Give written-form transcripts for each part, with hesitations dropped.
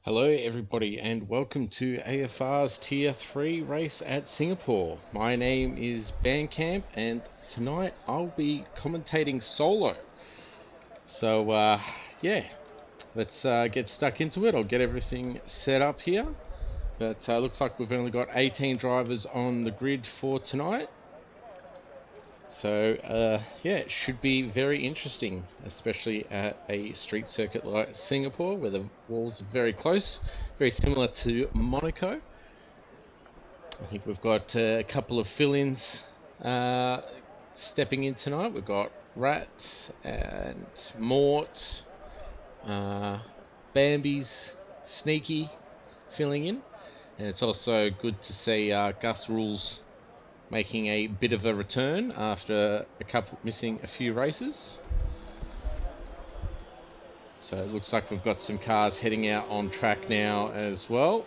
Hello everybody and welcome to AFR's Tier 3 race at Singapore. My name is Bandcamp and tonight I'll be commentating solo. So yeah, let's get stuck into it. I'll get everything set up here. But looks like we've only got 18 drivers on the grid for tonight. So yeah, it should be very interesting, especially at a street circuit like Singapore where the walls are very close, very similar to Monaco. I think we've got a couple of fill-ins stepping in tonight. We've got Rat and Mort, Bambi's Sneaky filling in. And it's also good to see Gus Rules making a bit of a return after missing a few races. So it looks like we've got some cars heading out on track now as well.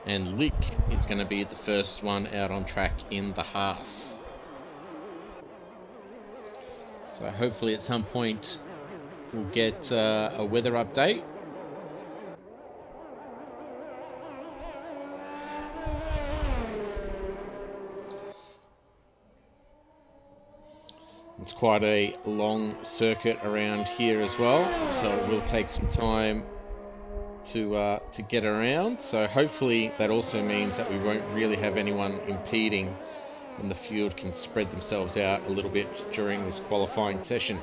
And Lick is going to be the first one out on track in the Haas. So hopefully at some point we'll get a weather update. It's quite a long circuit around here as well, so it will take some time to get around. So hopefully that also means that we won't really have anyone impeding and the field can spread themselves out a little bit during this qualifying session.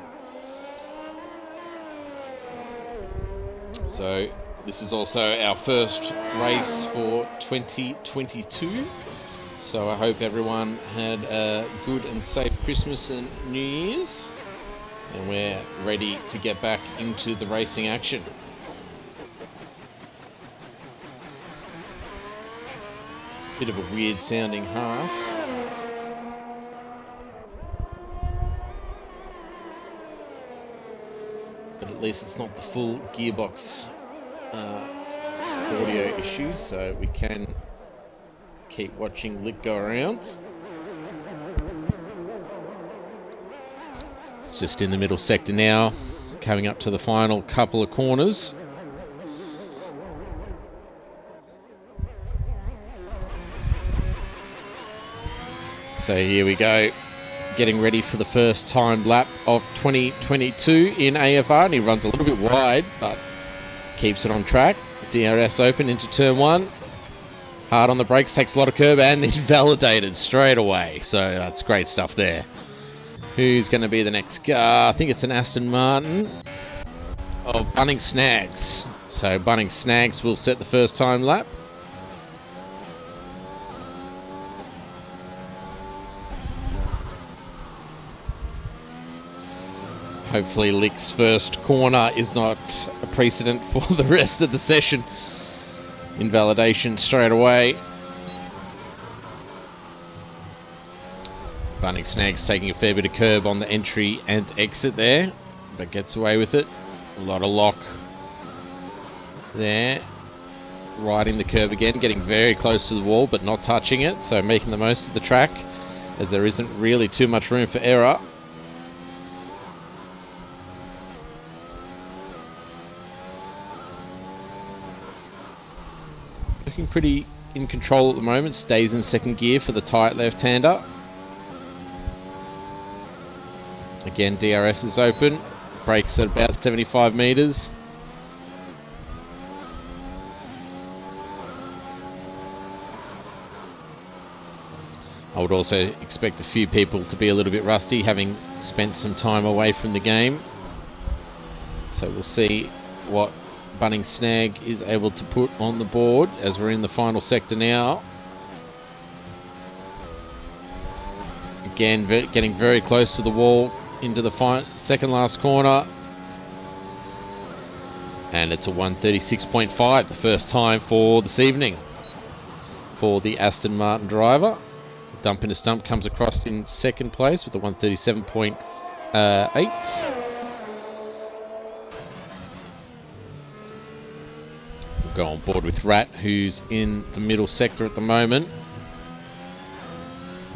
So this is also our first race for 2022. So I hope everyone had a good and safe Christmas and New Year's. And we're ready to get back into the racing action. Bit of a weird sounding Haas. But at least it's not the full gearbox audio issue, so we can keep watching Lick go around. It's just in the middle sector now, coming up to the final couple of corners. So here we go, getting ready for the first time lap of 2022 in AFR, and he runs a little bit wide, but keeps it on track. DRS open into turn one. Hard on the brakes, takes a lot of curb, and invalidated straight away. So that's great stuff there. Who's going to be the next car? I think it's an Aston Martin of Bunning Snags. So Bunning Snags will set the first time lap. Hopefully Lick's first corner is not a precedent for the rest of the session. Invalidation straight away. Bunning Snags taking a fair bit of curb on the entry and exit there, but gets away with it. A lot of lock there. Riding the curb again, getting very close to the wall but not touching it, so making the most of the track as there isn't really too much room for error. Looking pretty in control at the moment, stays in second gear for the tight left-hander. Again, DRS is open, brakes at about 75 metres. I would also expect a few people to be a little bit rusty, having spent some time away from the game. So we'll see what Bunning Snag is able to put on the board as we're in the final sector now. Again, getting very close to the wall into the second last corner. And it's a 136.5, the first time for this evening for the Aston Martin driver. Dump in a stump comes across in second place with a 137.8. Go on board with Rat, who's in the middle sector at the moment.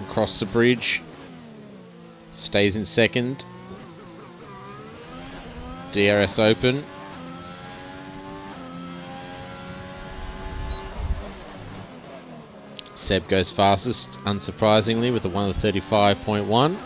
Across the bridge. Stays in second. DRS open. Seb goes fastest, unsurprisingly, with a 1:35.1.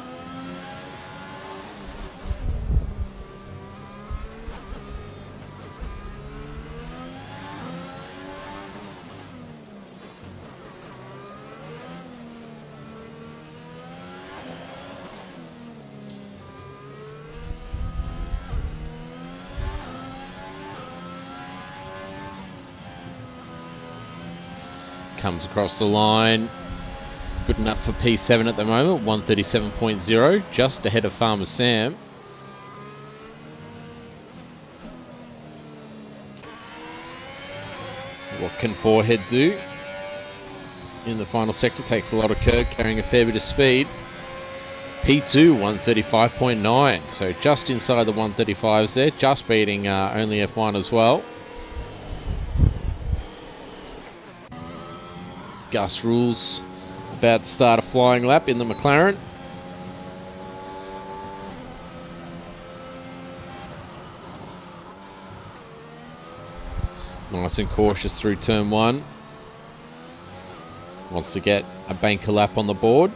Comes across the line. Good enough for P7 at the moment, 1:37.0, just ahead of Farmer Sam. What can Forehead do? In the final sector, takes a lot of curb, carrying a fair bit of speed. P2, 1:35.9, so just inside the 1:35s there, just beating only F1 as well. Gus Rules about to start a flying lap in the McLaren. Nice and cautious through turn one. Wants to get a banker lap on the board.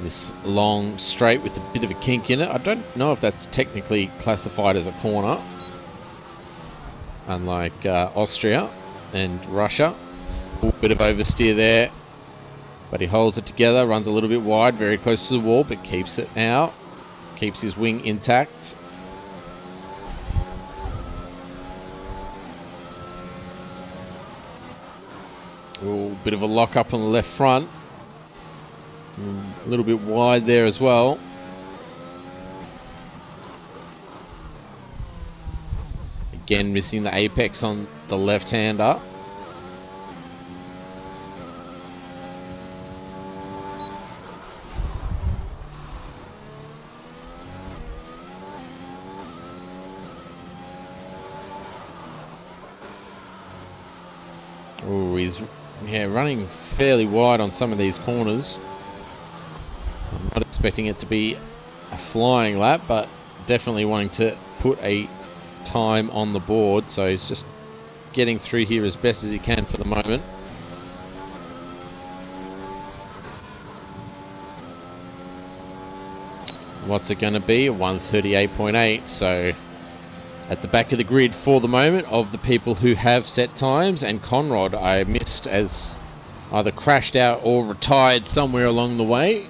This long straight with a bit of a kink in it. I don't know if that's technically classified as a corner, unlike Austria and Russia. A bit of oversteer there, but he holds it together, runs a little bit wide, very close to the wall, but keeps it out, keeps his wing intact. Ooh, bit of a lock up on the left front. A little bit wide there as well. Again, missing the apex on the left-hander. Oh, he's running fairly wide on some of these corners. I'm not expecting it to be a flying lap, but definitely wanting to put a time on the board. So he's just getting through here as best as he can for the moment. What's it going to be? A 1:38.8. So at the back of the grid for the moment of the people who have set times. And Conrad I missed as either crashed out or retired somewhere along the way.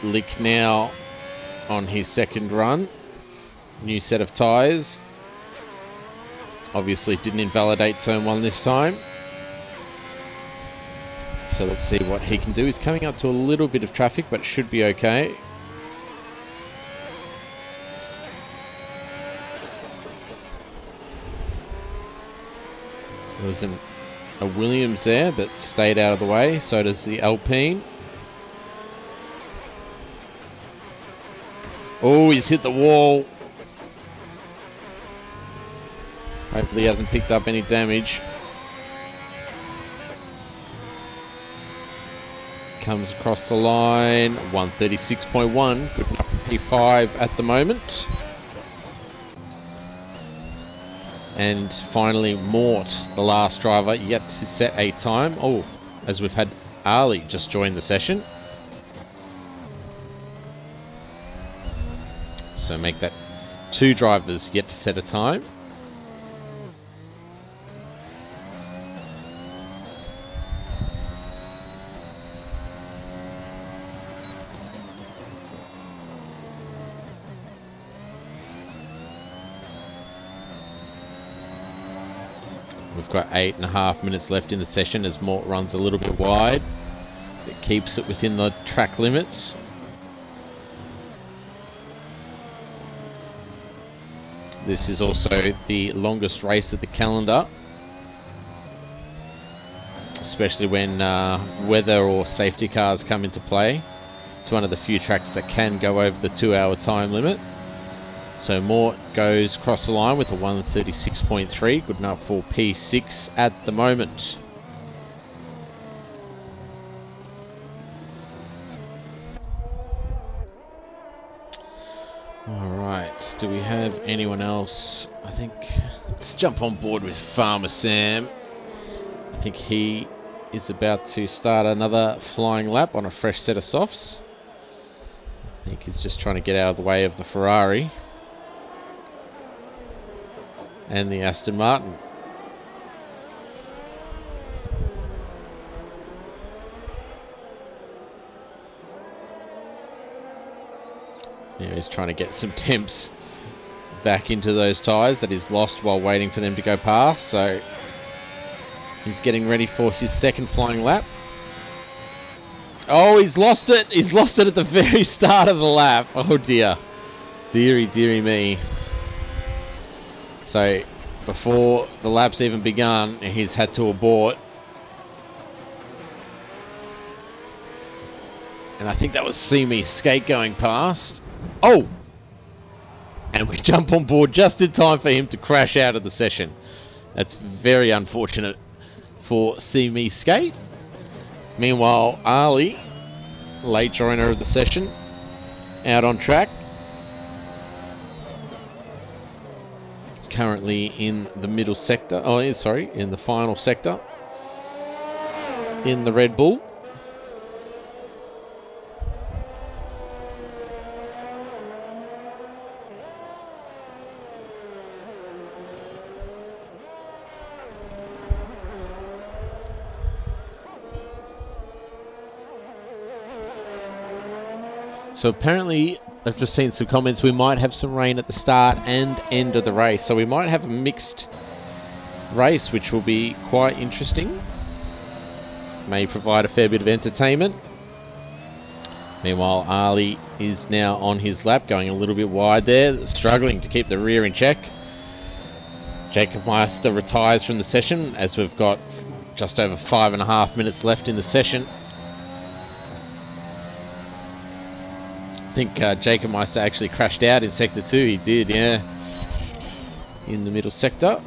Lick now on his second run. New set of tyres. Obviously didn't invalidate turn one this time. So let's see what he can do. He's coming up to a little bit of traffic, but it should be okay. There was a Williams there, but stayed out of the way. So does the Alpine. Oh, he's hit the wall. Hopefully he hasn't picked up any damage. Comes across the line. 1:36.1. Good enough for P5 at the moment. And finally, Mort, the last driver, yet to set a time. Oh, as we've had Ali just join the session. So make that two drivers yet to set a time. We've got 8.5 minutes left in the session as Mort runs a little bit wide. It keeps it within the track limits. This is also the longest race of the calendar, especially when weather or safety cars come into play. It's one of the few tracks that can go over the 2-hour time limit. So Mort goes across the line with a 1:36.3, good enough for P6 at the moment. Alright, do we have anyone else? I think, let's jump on board with Farmer Sam. I think he is about to start another flying lap on a fresh set of softs. I think he's just trying to get out of the way of the Ferrari and the Aston Martin. Yeah, he's trying to get some temps back into those tyres that he's lost while waiting for them to go past. So he's getting ready for his second flying lap. Oh, he's lost it. He's lost it at the very start of the lap. Oh dear. Deary, deary me. So before the lap's even begun, he's had to abort. And I think that was See Me Skate going past. Oh! And we jump on board just in time for him to crash out of the session. That's very unfortunate for See Me Skate. Meanwhile, Ali, late joiner of the session, out on track. Currently in the middle sector. Oh, sorry, in the final sector. In the Red Bull. So apparently, I've just seen some comments, we might have some rain at the start and end of the race. So we might have a mixed race, which will be quite interesting. May provide a fair bit of entertainment. Meanwhile, Ali is now on his lap, going a little bit wide there, struggling to keep the rear in check. Jacob Meister retires from the session, as we've got just over 5.5 minutes left in the session. I think Jacob Meister actually crashed out in Sector 2. He did, yeah. In the middle sector.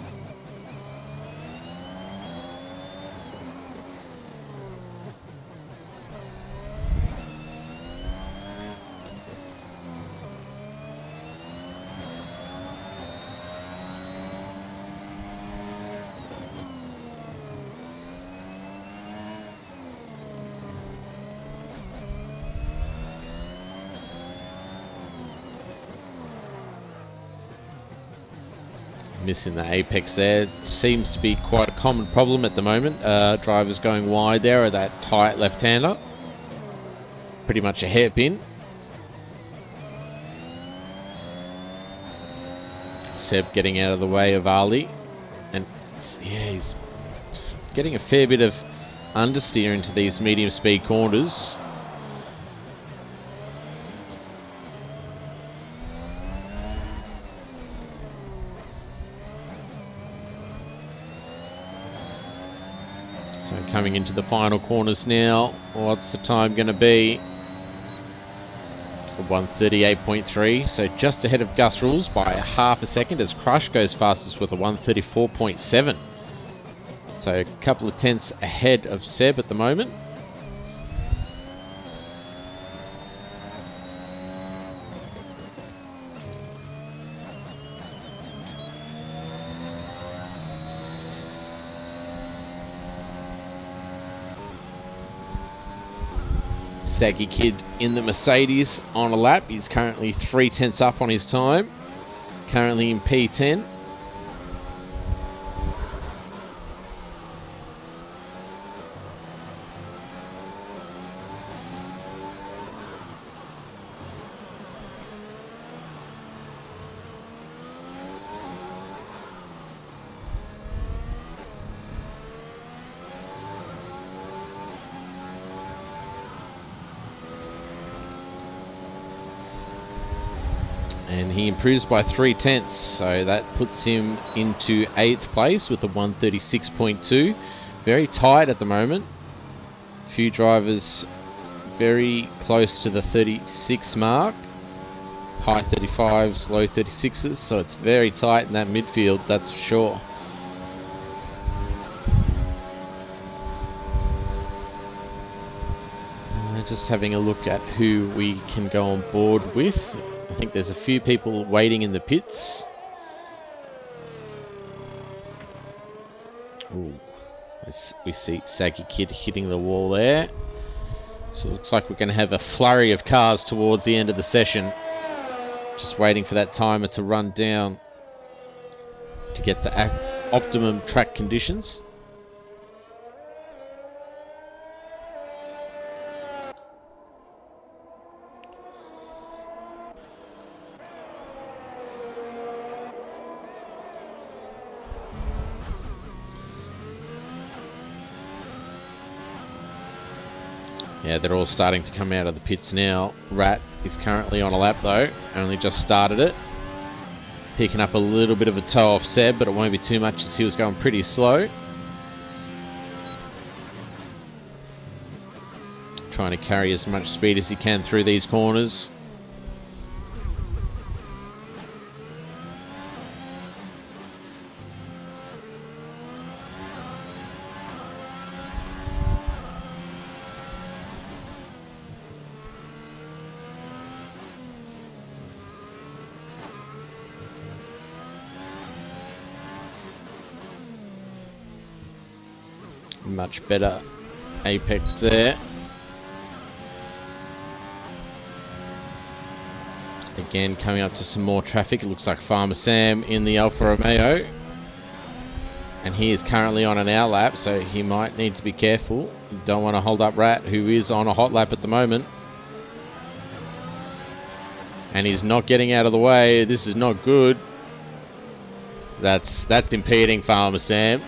Missing the apex there. Seems to be quite a common problem at the moment. Drivers going wide there are that tight left-hander. Pretty much a hairpin. Seb getting out of the way of Ali. And yeah, he's getting a fair bit of understeer into these medium speed corners. So coming into the final corners now, what's the time going to be? 1:38.3, so just ahead of Gus Rules by half a second as Crush goes fastest with a 1:34.7. So a couple of tenths ahead of Seb at the moment. Staggy Kid in the Mercedes on a lap. He's currently 3 tenths up on his time. Currently in P10. And he improves by 3 tenths, so that puts him into 8th place with a 1:36.2. Very tight at the moment. Few drivers very close to the 36 mark. High 35s, low 36s, so it's very tight in that midfield, that's for sure. Just having a look at who we can go on board with. I think there's a few people waiting in the pits. Ooh, we see Saggy Kid hitting the wall there. So it looks like we're going to have a flurry of cars towards the end of the session. Just waiting for that timer to run down to get the optimum track conditions. Yeah, they're all starting to come out of the pits now. Rat is currently on a lap though, only just started it. Picking up a little bit of a toe off Seb, but it won't be too much as he was going pretty slow. Trying to carry as much speed as he can through these corners. Much better apex there. Again, coming up to some more traffic. It looks like Farmer Sam in the Alfa Romeo. And he is currently on an outlap, so he might need to be careful. You don't want to hold up Rat, who is on a hot lap at the moment. And he's not getting out of the way. This is not good. That's impeding Farmer Sam.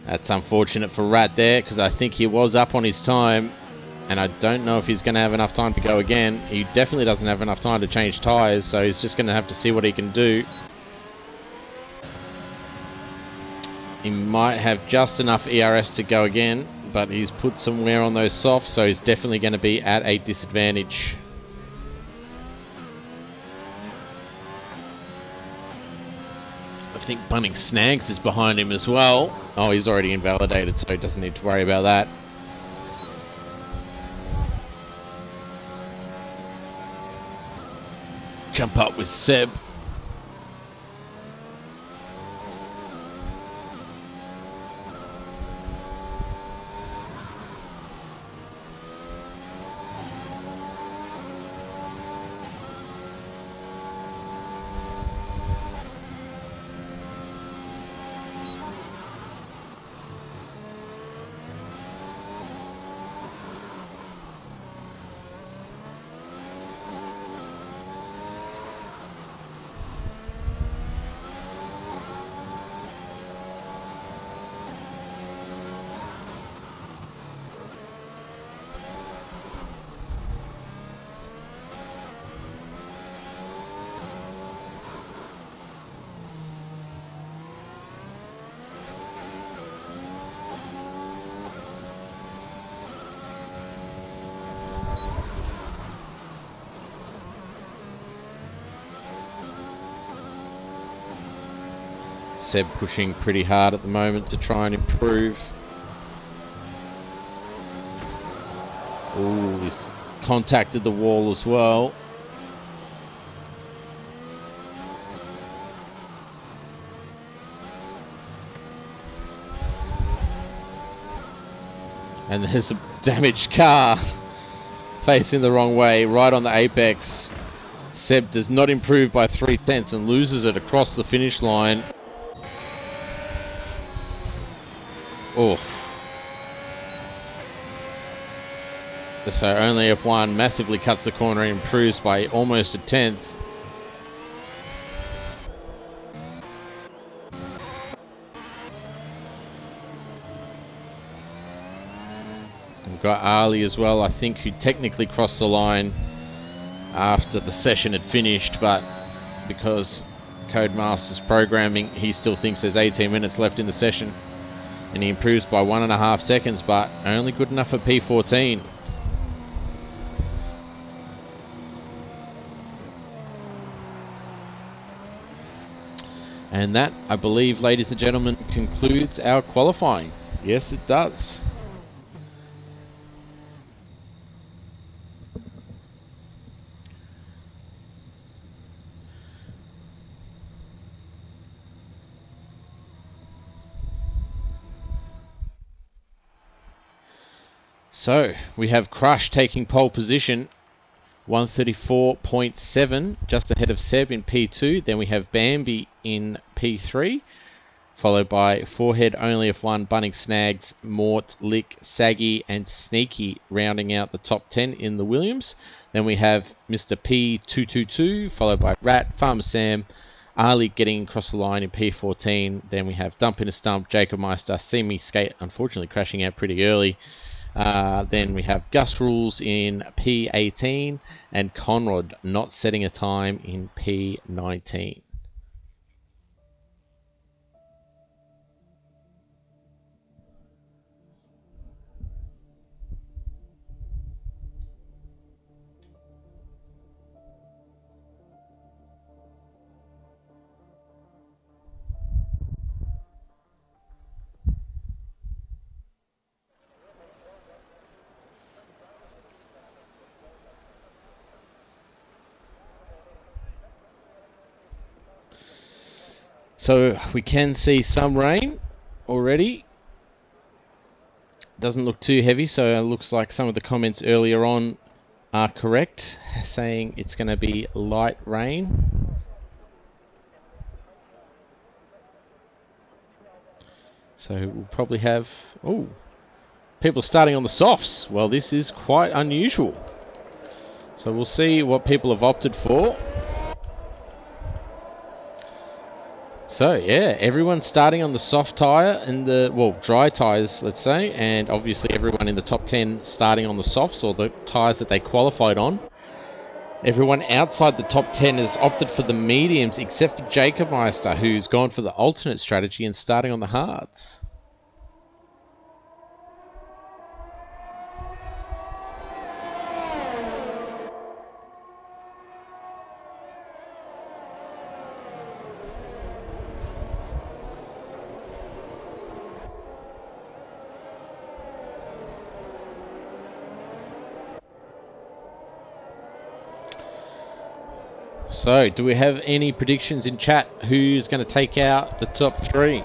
That's unfortunate for Rat there, because I think he was up on his time, and I don't know if he's going to have enough time to go again. He definitely doesn't have enough time to change tyres, so he's just going to have to see what he can do. He might have just enough ERS to go again, but he's put some wear on those softs, so he's definitely going to be at a disadvantage. I think Bunning Snags is behind him as well. Oh, he's already invalidated, so he doesn't need to worry about that. Jump up with Seb. Seb pushing pretty hard at the moment to try and improve. Ooh, he's contacted the wall as well. And there's a damaged car facing the wrong way, right on the apex. Seb does not improve by 0.3 and loses it across the finish line. Oh. So only F1 massively cuts the corner and improves by almost 1/10. We've got Ali as well, I think, who technically crossed the line after the session had finished, but because Codemaster's programming, he still thinks there's 18 minutes left in the session. And he improves by 1.5 seconds, but only good enough for P14. And that, I believe, ladies and gentlemen, concludes our qualifying. Yes, it does. So we have Crush taking pole position, 134.7, just ahead of Seb in P2. Then we have Bambi in P3, followed by Forehead Only if One, Bunning Snags, Mort, Lick, Saggy, and Sneaky rounding out the top 10 in the Williams. Then we have Mr. P222, followed by Rat, Farmer Sam, Ali getting across the line in P14. Then we have Dump in a Stump, Jacob Meister, See Me Skate, unfortunately crashing out pretty early. Then we have Gus Rules in P18 and Conrad not setting a time in P19. So we can see some rain already. Doesn't look too heavy, so it looks like some of the comments earlier on are correct, saying it's going to be light rain. So we'll probably have... Oh, people starting on the softs. Well, this is quite unusual. So we'll see what people have opted for. So yeah, everyone's starting on the soft tyre and the dry tyres, let's say, and obviously everyone in the top 10 starting on the softs or the tyres that they qualified on. Everyone outside the top 10 has opted for the mediums except for Jacob Meister, who's gone for the alternate strategy and starting on the hards. So, do we have any predictions in chat? Who's going to take out the top 3?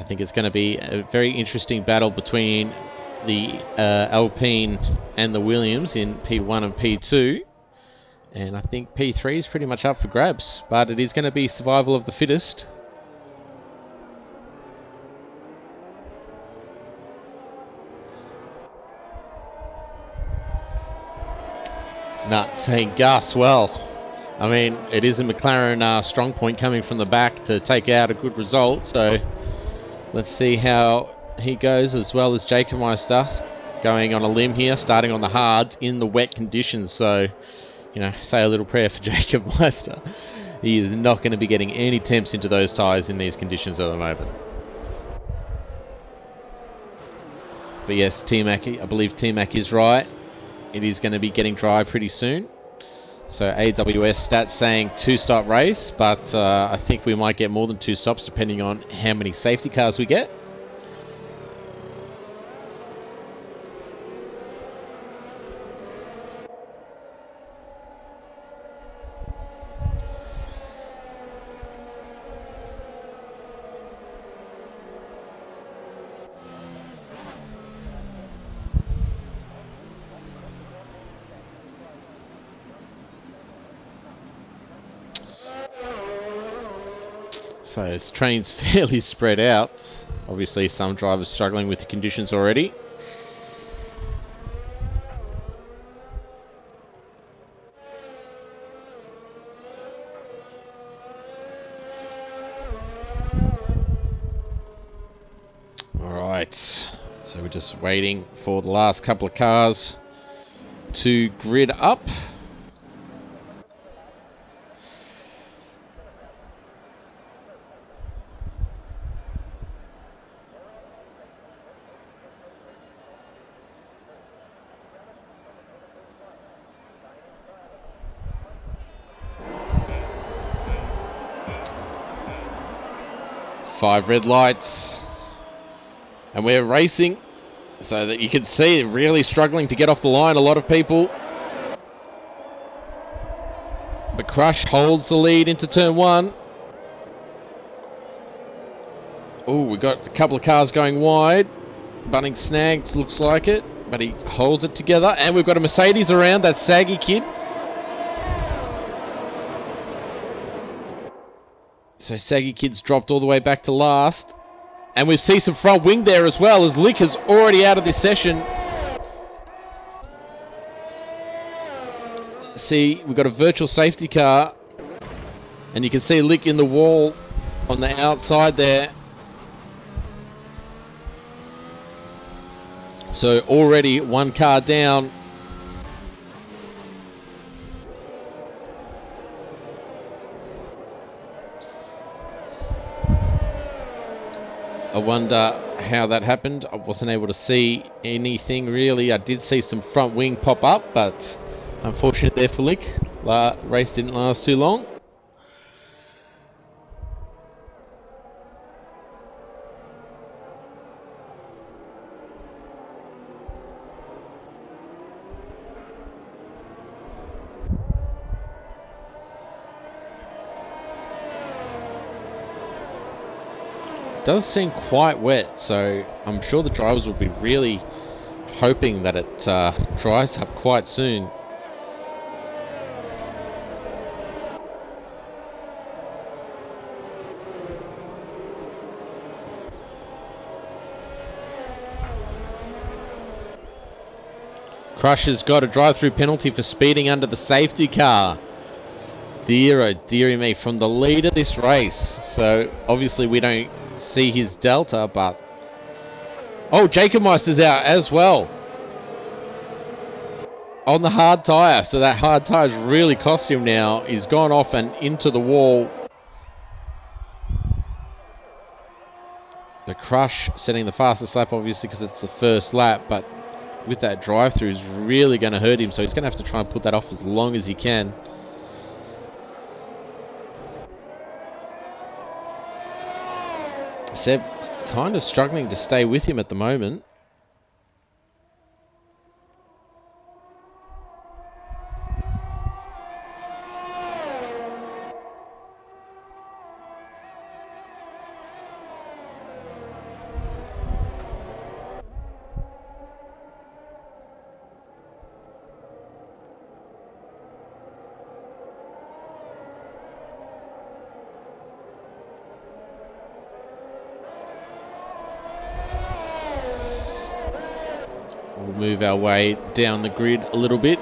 I think it's going to be a very interesting battle between the Alpine and the Williams in P1 and P2. And I think P3 is pretty much up for grabs. But it is going to be survival of the fittest. Saying Gus, well, I mean, it is a McLaren strong point coming from the back to take out a good result. So let's see how he goes, as well as Jacob Meister going on a limb here, starting on the hards in the wet conditions. So, say a little prayer for Jacob Meister. He is not going to be getting any temps into those tyres in these conditions at the moment. But yes, T-Mac, I believe T-Mac is right. It is going to be getting dry pretty soon. So AWS stats saying 2-stop race, but I think we might get more than 2 stops depending on how many safety cars we get. So this train's fairly spread out. Obviously some drivers struggling with the conditions already. Alright, so we're just waiting for the last couple of cars to grid up. Five red lights. And we're racing so that you can see really struggling to get off the line, a lot of people. But Crush holds the lead into turn 1. Oh, we got a couple of cars going wide. Bunning snags, looks like it, but he holds it together. And we've got a Mercedes around, that saggy kid. So saggy kid's dropped all the way back to last. And we see some front wing there as well, as Lick is already out of this session. See, we've got a virtual safety car. And you can see Lick in the wall on the outside there. So already one car down. I wonder how that happened. I wasn't able to see anything really. I did see some front wing pop up, but unfortunate there for Lick. Race didn't last too long. Does seem quite wet, so I'm sure the drivers will be really hoping that it dries up quite soon. Crush has got a drive-through penalty for speeding under the safety car. Dear, oh dearie me, from the lead of this race. So obviously we don't see his delta, but oh, Jacob Meister's out as well on the hard tyre. So that hard tyre's really cost him now. He's gone off and into the wall. The Crush setting the fastest lap, obviously, because it's the first lap, but with that drive-through is really going to hurt him, so he's going to have to try and put that off as long as he can. Seb kind of struggling to stay with him at the moment. We'll move our way down the grid a little bit.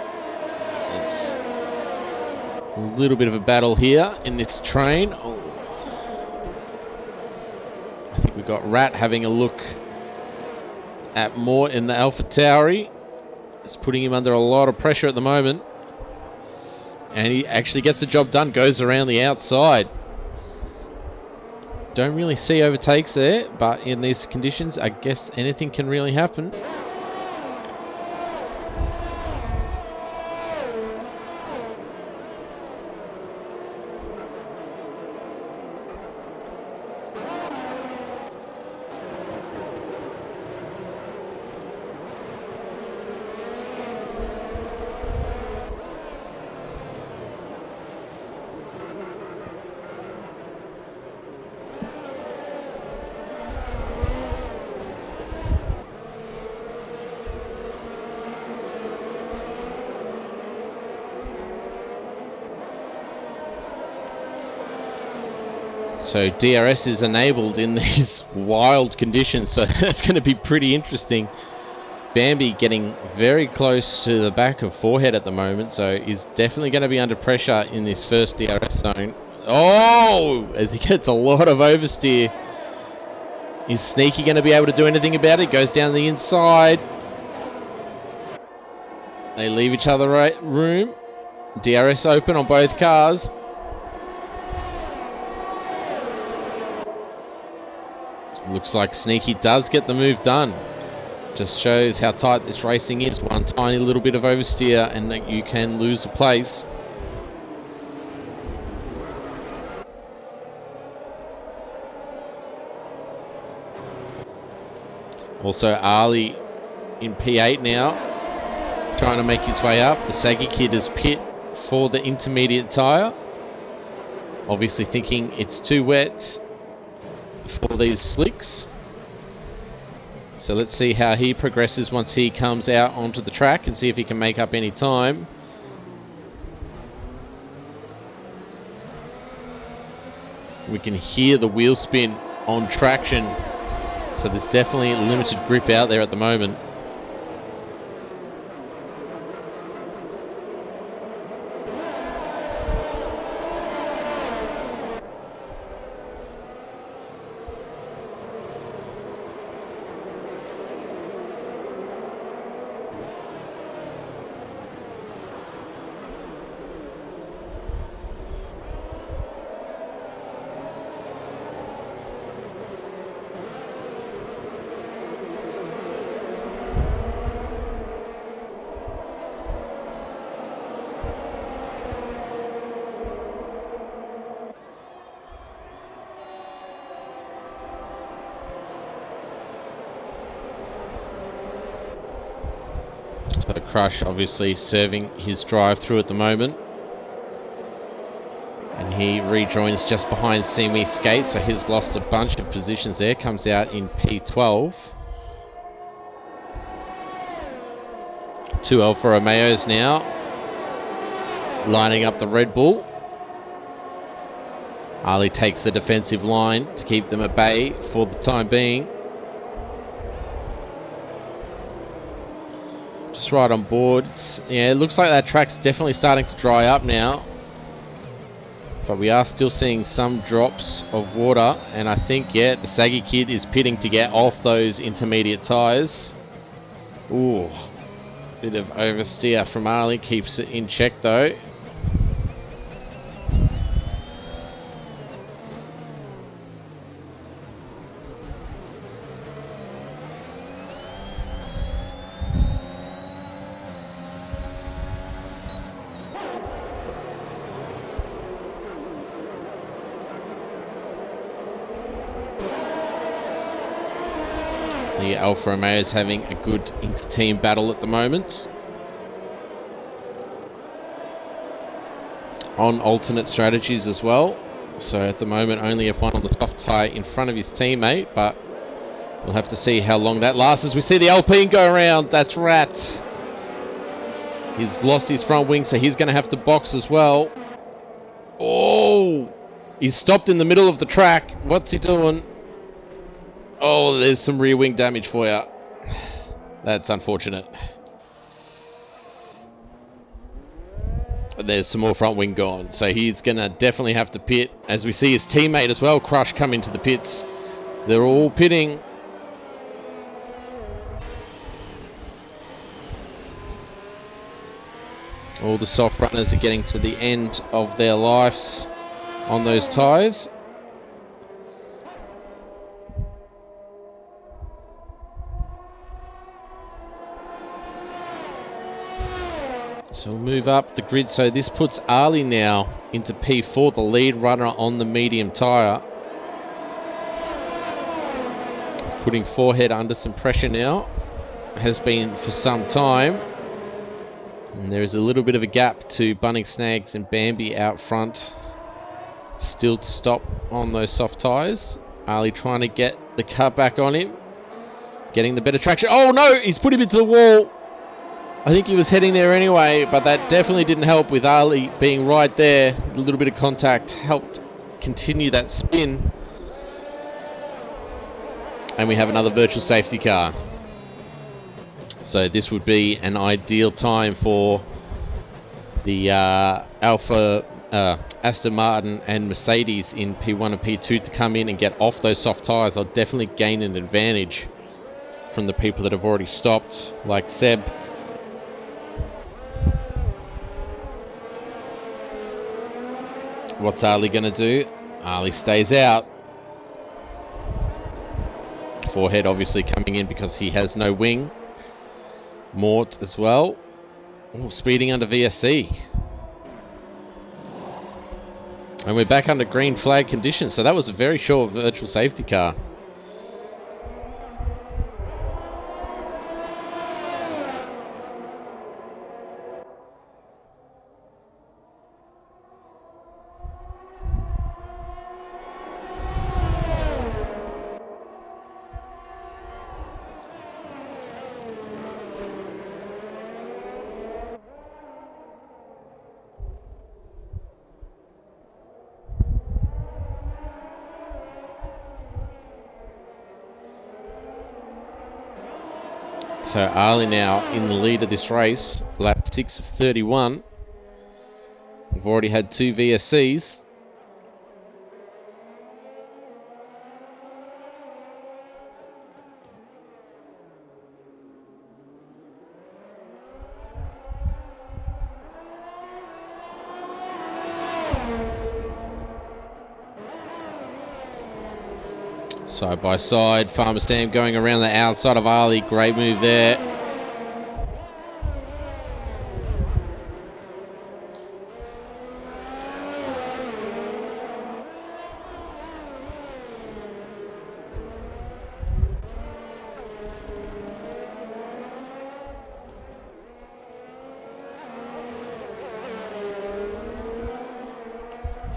It's a little bit of a battle here in this train. Oh. I think we've got Rat having a look at Mort in the Alpha Tauri. It's putting him under a lot of pressure at the moment. And he actually gets the job done, goes around the outside. Don't really see overtakes there, but in these conditions, I guess anything can really happen. So DRS is enabled in these wild conditions, so that's going to be pretty interesting. Bambi getting very close to the back of Forehead at the moment, so he's definitely going to be under pressure in this first DRS zone. Oh, as he gets a lot of oversteer. Is Sneaky going to be able to do anything about it? Goes down the inside. They leave each other room. DRS open on both cars. Looks like Sneaky does get the move done. Just shows how tight this racing is. One tiny little bit of oversteer and that you can lose a place. Also Ali in P8 now, trying to make his way up. The Saggy Kid is pit for the intermediate tyre. Obviously thinking it's too wet for these slicks. So let's see how he progresses once he comes out onto the track and see if he can make up any time. We can hear the wheel spin on traction, so there's definitely limited grip out there at the moment. So Crush obviously serving his drive through at the moment. And he rejoins just behind Simi Skate, so he's lost a bunch of positions there. Comes out in P12. 2 Alfa Romeos now, lining up the Red Bull. Ali takes the defensive line to keep them at bay for the time being. Just right on board. Yeah, it looks like that track's definitely starting to dry up now. But we are still seeing some drops of water. And I think, yeah, the Saggy Kid is pitting to get off those intermediate tyres. Ooh, bit of oversteer from Ali. Keeps it in check though. The Alfa Romeo is having a good inter-team battle at the moment. On alternate strategies as well. So at the moment only have one on the soft tyre in front of his teammate, but we'll have to see how long that lasts as we see the Alpine go around. That's Rat. He's lost his front wing, so he's going to have to box as well. Oh, he's stopped in the middle of the track. What's he doing? Oh, there's some rear wing damage for you. That's unfortunate. There's some more front wing gone. So he's going to definitely have to pit. As we see his teammate as well, Crush, come into the pits. They're all pitting. All the soft runners are getting to the end of their lives on those tyres. So we'll move up the grid. So this puts Ali now into P4, the lead runner on the medium tyre. Putting forehead under some pressure now. Has been for some time. And there is a little bit of a gap to Bunning Snags and Bambi out front. Still to stop on those soft tyres. Ali trying to get the car back on him. Getting the better traction. Oh no! He's put him into the wall. I think he was heading there anyway, but that definitely didn't help with Ali being right there. A little bit of contact helped continue that spin. And we have another virtual safety car. So this would be an ideal time for the Aston Martin and Mercedes in P1 and P2 to come in and get off those soft tyres. They'll definitely gain an advantage from the people that have already stopped, like Seb. What's Ali going to do? Ali stays out. Forehead obviously coming in because he has no wing. Mort as well. Oh, speeding under VSC. And we're back under green flag conditions. So that was a very short virtual safety car. So Ali now in the lead of this race, lap 6 of 31. We've already had 2 VSCs. Side by side, Farmer Sam going around the outside of Ali. Great move there.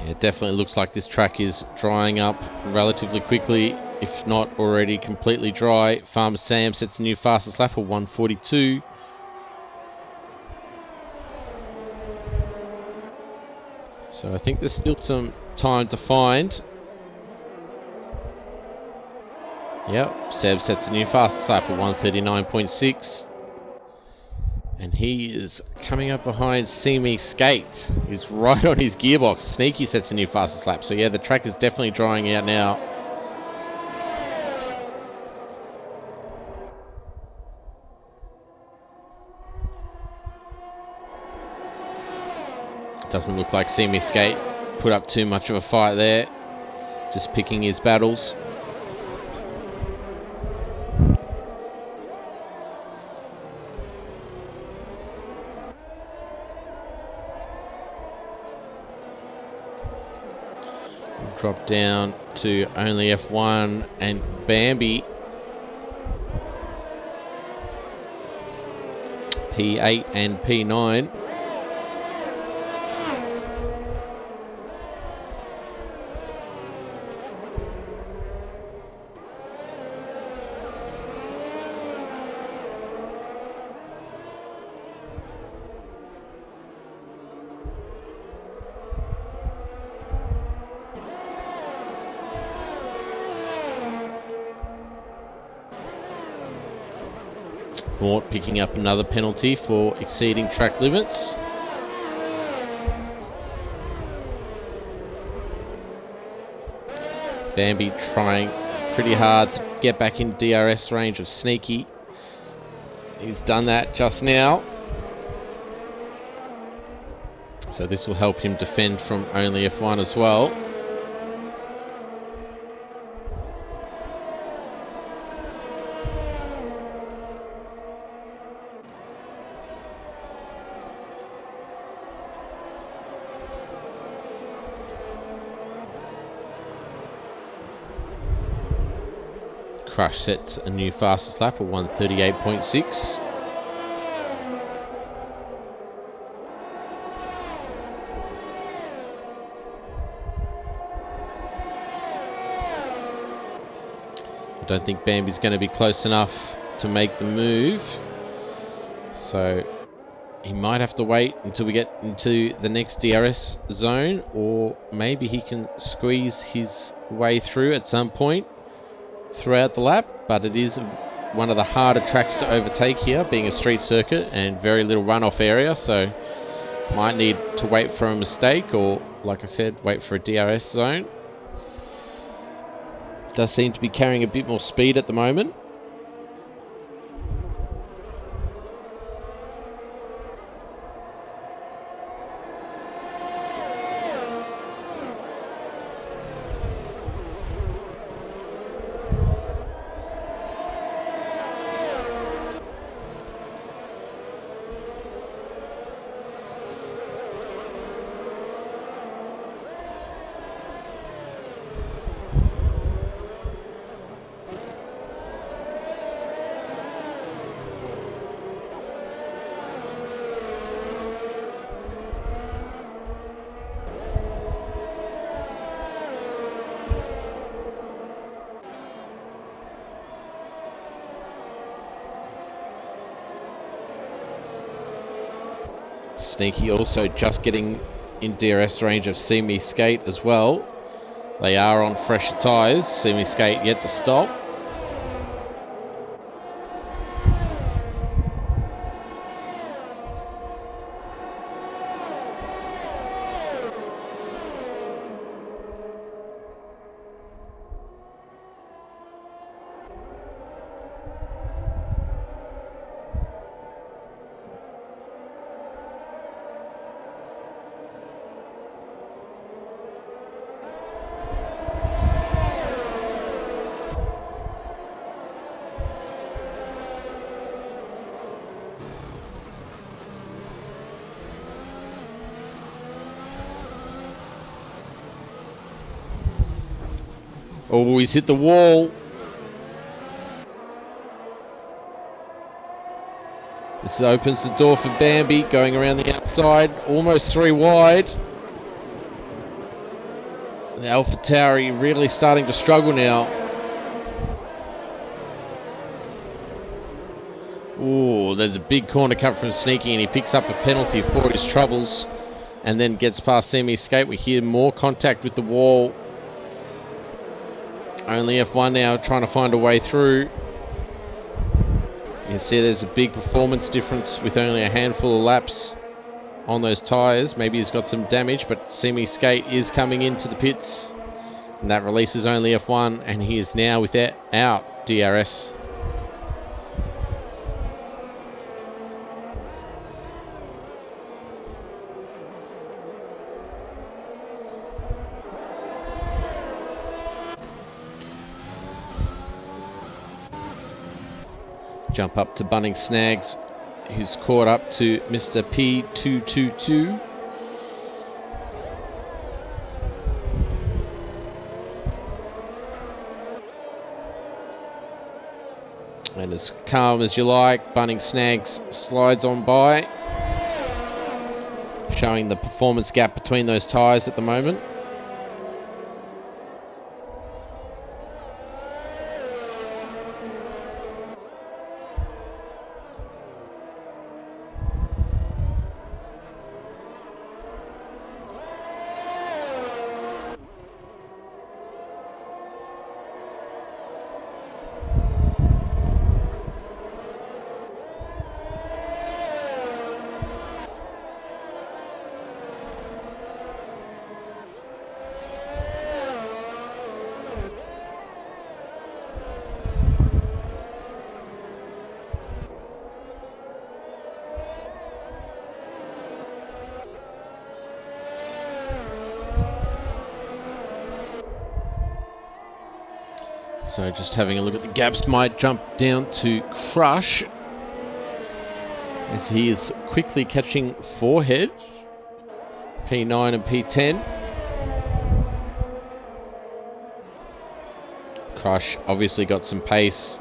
Yeah, it definitely looks like this track is drying up relatively quickly, if not already completely dry. Farmer Sam sets a new fastest lap of 1:42. So I think there's still some time to find. Yep, Seb sets a new fastest lap of 1:39.6. And he is coming up behind See Me Skate. He's right on his gearbox. Sneaky sets a new fastest lap. So yeah, the track is definitely drying out now. Doesn't look like See Me Skate put up too much of a fight there. Just picking his battles. Drop down to only F1 and Bambi. P8 and P9. Mort picking up another penalty for exceeding track limits. Bambi trying pretty hard to get back in DRS range of Sneaky. He's done that just now. So this will help him defend from only F1 as well. Crush sets a new fastest lap of 1:38.6. I don't think Bambi's going to be close enough to make the move. So he might have to wait until we get into the next DRS zone, or maybe he can squeeze his way through at some point throughout the lap. But it is one of the harder tracks to overtake here, being a street circuit and very little runoff area, so might need to wait for a mistake, or like I said, wait for a DRS zone. Does seem to be carrying a bit more speed at the moment. Sneaky also just getting in DRS range of See Me Skate as well. They are on fresher tyres. See Me Skate yet to stop. Oh, he's hit the wall. This opens the door for Bambi going around the outside, almost 3 wide. The Alpha Tauri really starting to struggle now. Oh, there's a big corner cut from Sneaky, and he picks up a penalty for his troubles and then gets past semi-escape. We hear more contact with the wall. Only F1 now trying to find a way through. You can see there's a big performance difference with only a handful of laps on those tyres. Maybe he's got some damage, but semi-skate is coming into the pits. And that releases only F1, and he is now without DRS. Jump up to Bunning Snags, who's caught up to Mr. P222. And as calm as you like, Bunning Snags slides on by, showing the performance gap between those tyres at the moment. So just having a look at the gaps, might jump down to Crush as he is quickly catching forehead, P9 and P10. Crush obviously got some pace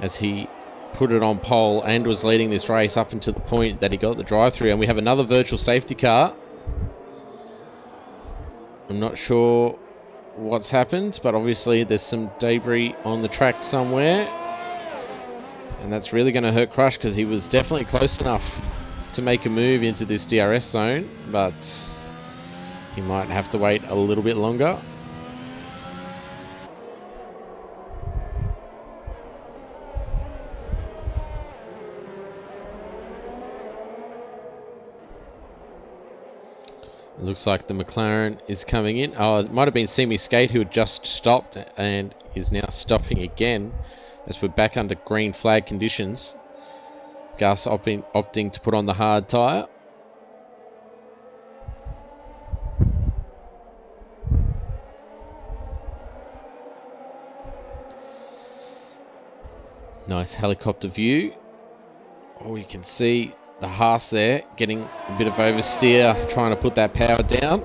as he put it on pole and was leading this race up until the point that he got the drive-through. And we have another virtual safety car. I'm not sure what's happened, but obviously there's some debris on the track somewhere, and that's really going to hurt Crush because he was definitely close enough to make a move into this DRS zone, but he might have to wait a little bit longer. It looks like the McLaren is coming in. Oh, it might have been Semi Skate who had just stopped and is now stopping again as we're back under green flag conditions. Gus opting to put on the hard tyre. Nice helicopter view. Oh, you can see the Haas there getting a bit of oversteer, trying to put that power down.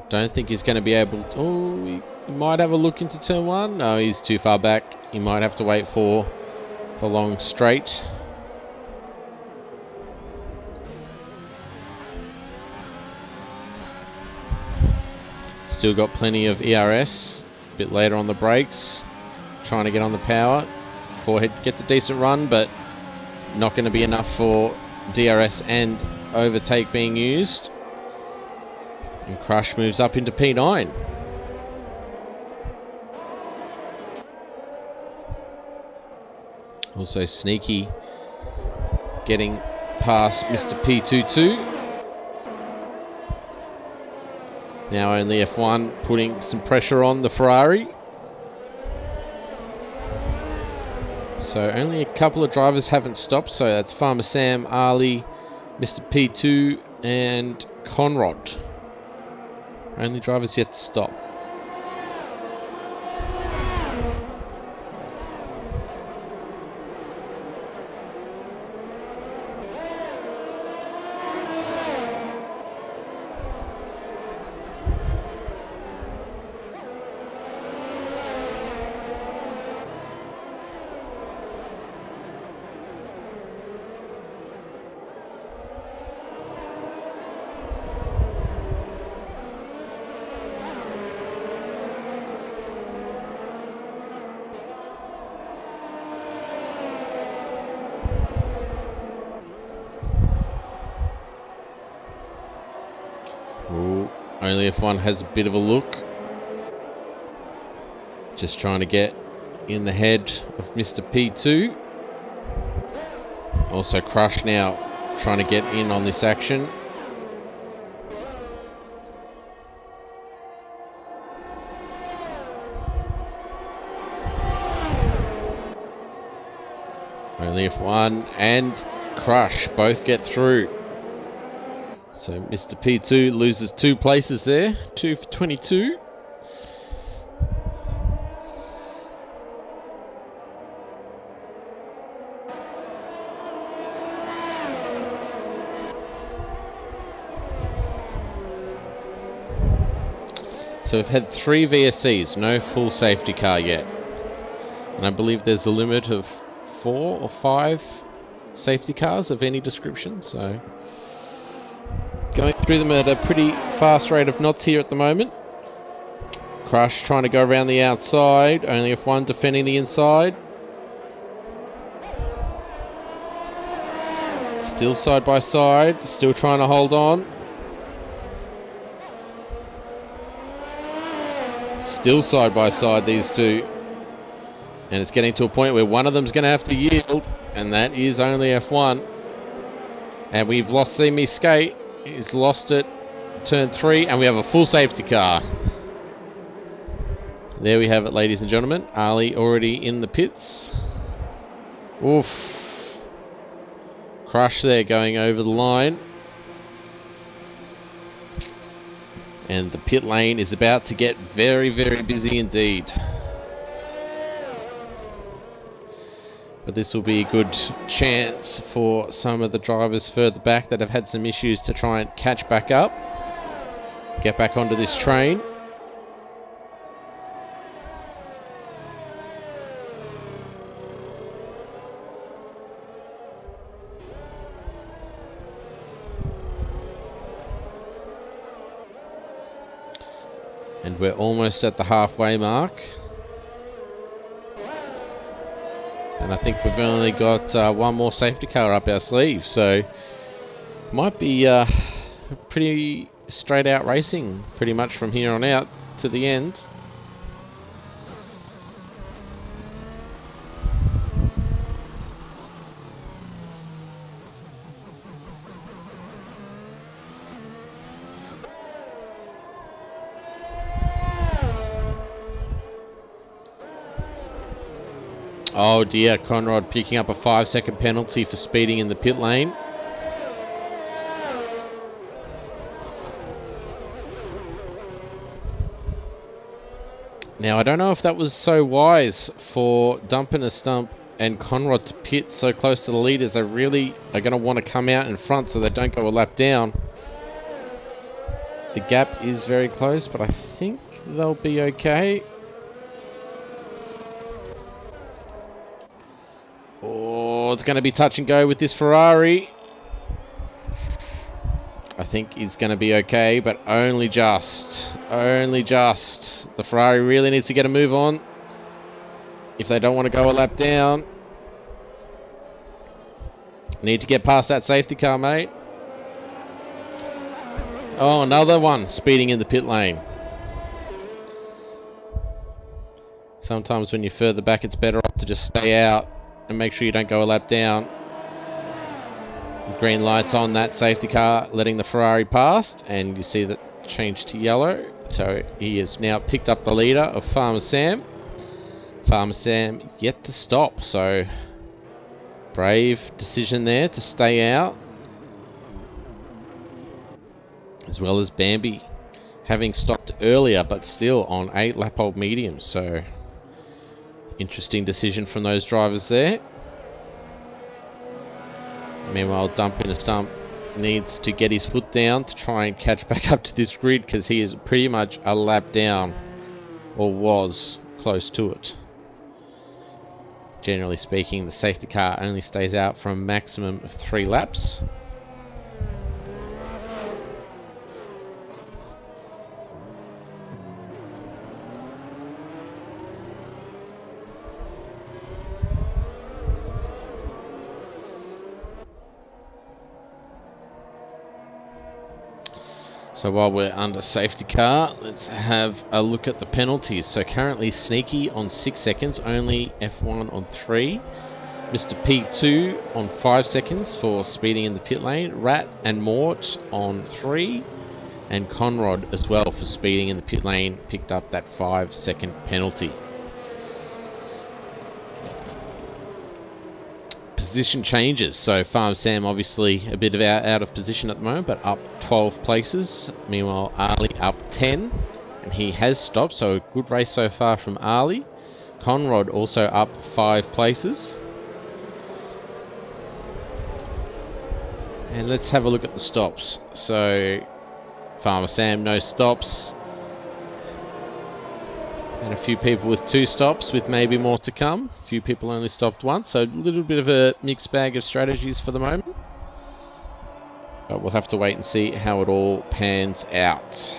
Don't think he's going to be able to... Oh, he might have a look into turn 1. No, he's too far back. He might have to wait for the long straight. Still got plenty of ERS. A bit later on the brakes. Trying to get on the power. Forehead gets a decent run, but not going to be enough for DRS and overtake being used. And Crush moves up into P9. Also Sneaky getting past Mr. P22. Now only F1 putting some pressure on the Ferrari. So only a couple of drivers haven't stopped. So that's Farmer Sam, Ali, Mr. P2 and Conrad. Only drivers yet to stop. Ooh, only if one has a bit of a look. Just trying to get in the head of Mr. P2. Also Crush now trying to get in on this action. Only F1 and Crush both get through. So Mr. P2 loses 2 places there, 2 for 22. So we've had 3 VSCs, no full safety car yet. And I believe there's a limit of 4 or 5 safety cars of any description. So going through them at a pretty fast rate of knots here at the moment. Crush trying to go around the outside, only F1 defending the inside. Still side by side, still trying to hold on. Still side by side, these two. And it's getting to a point where one of them's going to have to yield, and that is only F1. And we've lost Semi Skate. He's lost it. Turn 3, and we have a full safety car. There we have it, ladies and gentlemen. Ali already in the pits. Oof. Crush there going over the line. And the pit lane is about to get very, very busy indeed. But this will be a good chance for some of the drivers further back that have had some issues to try and catch back up. Get back onto this train. And we're almost at the halfway mark. And I think we've only got one more safety car up our sleeve. So might be pretty straight out racing pretty much from here on out to the end. Oh dear, Conrad picking up a 5-second penalty for speeding in the pit lane. Now I don't know if that was so wise for Dumpin' a Stump and Conrad to pit so close to the leaders. They really are going to want to come out in front so they don't go a lap down. The gap is very close, but I think they'll be okay. Oh, it's going to be touch and go with this Ferrari. I think he's going to be okay, but only just. Only just. The Ferrari really needs to get a move on if they don't want to go a lap down. Need to get past that safety car, mate. Oh, another one speeding in the pit lane. Sometimes when you're further back, it's better off to just stay out and make sure you don't go a lap down. The green light's on that safety car, letting the Ferrari past, and you see that changed to yellow. So he has now picked up the leader of Farmer Sam. Farmer Sam yet to stop, so brave decision there to stay out. As well as Bambi having stopped earlier, but still on 8 lap old mediums. So interesting decision from those drivers there. Meanwhile, Dump in a Stump needs to get his foot down to try and catch back up to this grid, because he is pretty much a lap down, or was close to it. Generally speaking, the safety car only stays out for a maximum of 3 laps. So while we're under safety car, let's have a look at the penalties. So currently Sneaky on 6 seconds, only F1 on 3. Mr. P2 on 5 seconds for speeding in the pit lane. Rat and Mort on 3. And Conrod as well for speeding in the pit lane picked up that 5-second penalty. Position changes. So Farm Sam obviously a bit of out of position at the moment, but up 12 places. Meanwhile, Ali up 10, and he has stopped. So a good race so far from Ali. Conrod also up 5 places. And let's have a look at the stops. So Farmer Sam, no stops. And a few people with 2 stops, with maybe more to come. A few people only stopped once, so a little bit of a mixed bag of strategies for the moment. But we'll have to wait and see how it all pans out.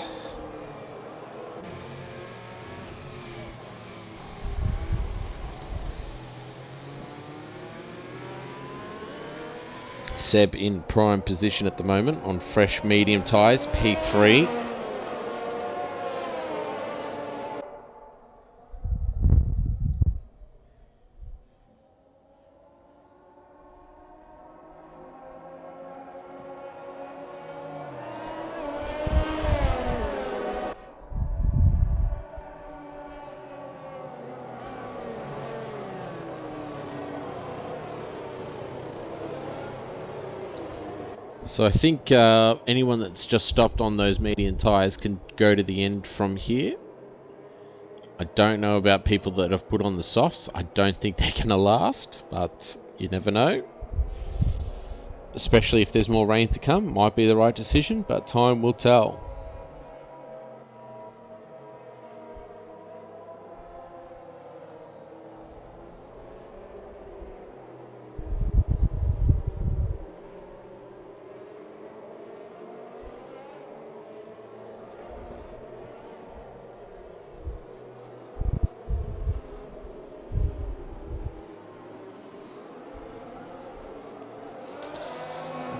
Seb in prime position at the moment on fresh medium tyres, P3. So I think anyone that's just stopped on those medium tyres can go to the end from here. I don't know about people that have put on the softs. I don't think they're going to last, but you never know. Especially if there's more rain to come. Might be the right decision, but time will tell.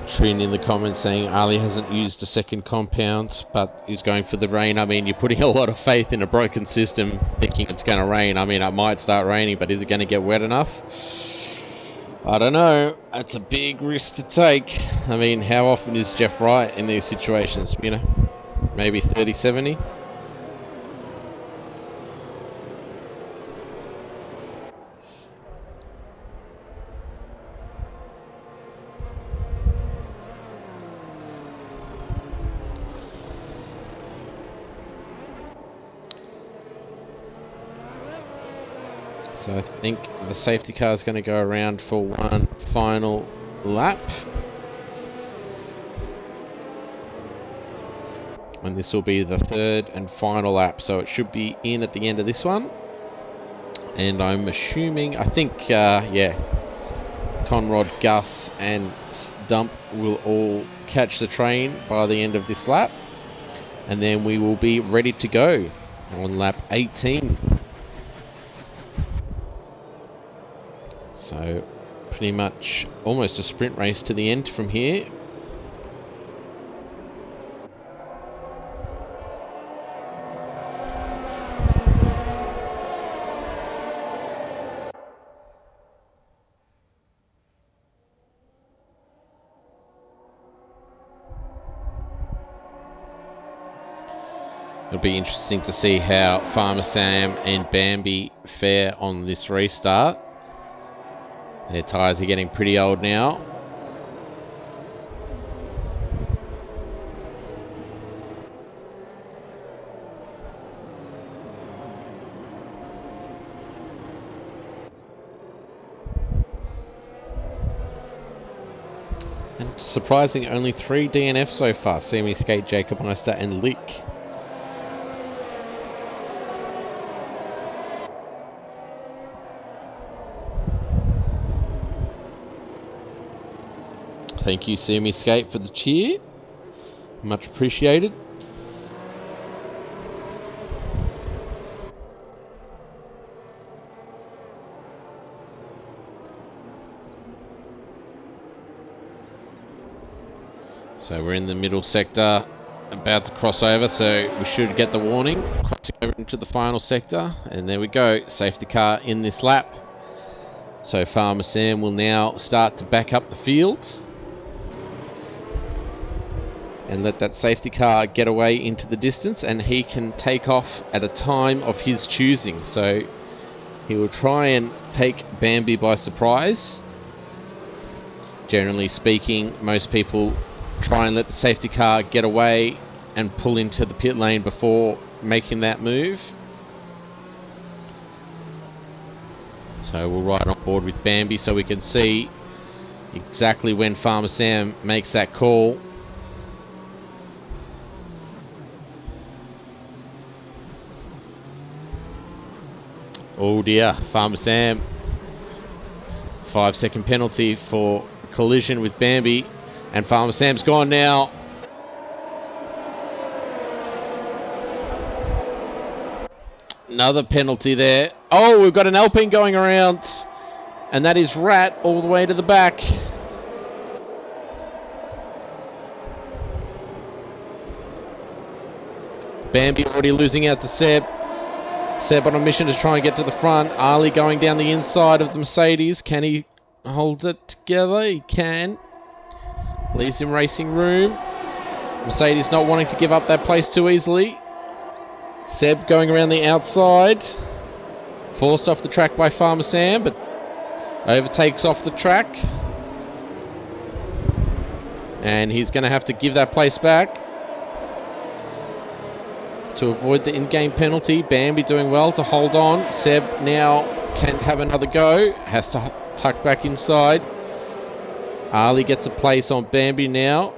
Trin in the comments saying Ali hasn't used a second compound, but he's going for the rain. I mean, you're putting a lot of faith in a broken system, thinking it's going to rain. I mean, it might start raining, but is it going to get wet enough? I don't know. That's a big risk to take. I mean, how often is Jeff right in these situations? You know, maybe 30-70? So I think the safety car is going to go around for one final lap. And this will be the 3rd and final lap. So it should be in at the end of this one. And I'm assuming, I think, yeah, Conrod, Gus and Dump will all catch the train by the end of this lap. And then we will be ready to go on lap 18. So pretty much almost a sprint race to the end from here. It'll be interesting to see how Farmer Sam and Bambi fare on this restart. Their tyres are getting pretty old now. And surprising, only 3 DNFs so far. Semi Skate, Jacob Meister and Lick. Thank you, Semi Skate, for the cheer. Much appreciated. So we're in the middle sector, about to cross over, so we should get the warning. Crossing over into the final sector, and there we go. Safety car in this lap. So Farmer Sam will now start to back up the field and let that safety car get away into the distance, and he can take off at a time of his choosing. So he will try and take Bambi by surprise. Generally speaking, most people try and let the safety car get away and pull into the pit lane before making that move. So we'll ride on board with Bambi so we can see exactly when Farmer Sam makes that call. Oh dear, Farmer Sam. 5-second penalty for collision with Bambi. And Farmer Sam's gone now. Another penalty there. Oh, we've got an Alpine going around. And that is Rat all the way to the back. Bambi already losing out to Seb. Seb on a mission to try and get to the front. Ali going down the inside of the Mercedes. Can he hold it together? He can. Leaves him racing room. Mercedes not wanting to give up that place too easily. Seb going around the outside. Forced off the track by Farmer Sam, but overtakes off the track. And he's going to have to give that place back to avoid the in-game penalty. Bambi doing well to hold on. Seb now can have another go. Has to tuck back inside. Ali gets a place on Bambi now.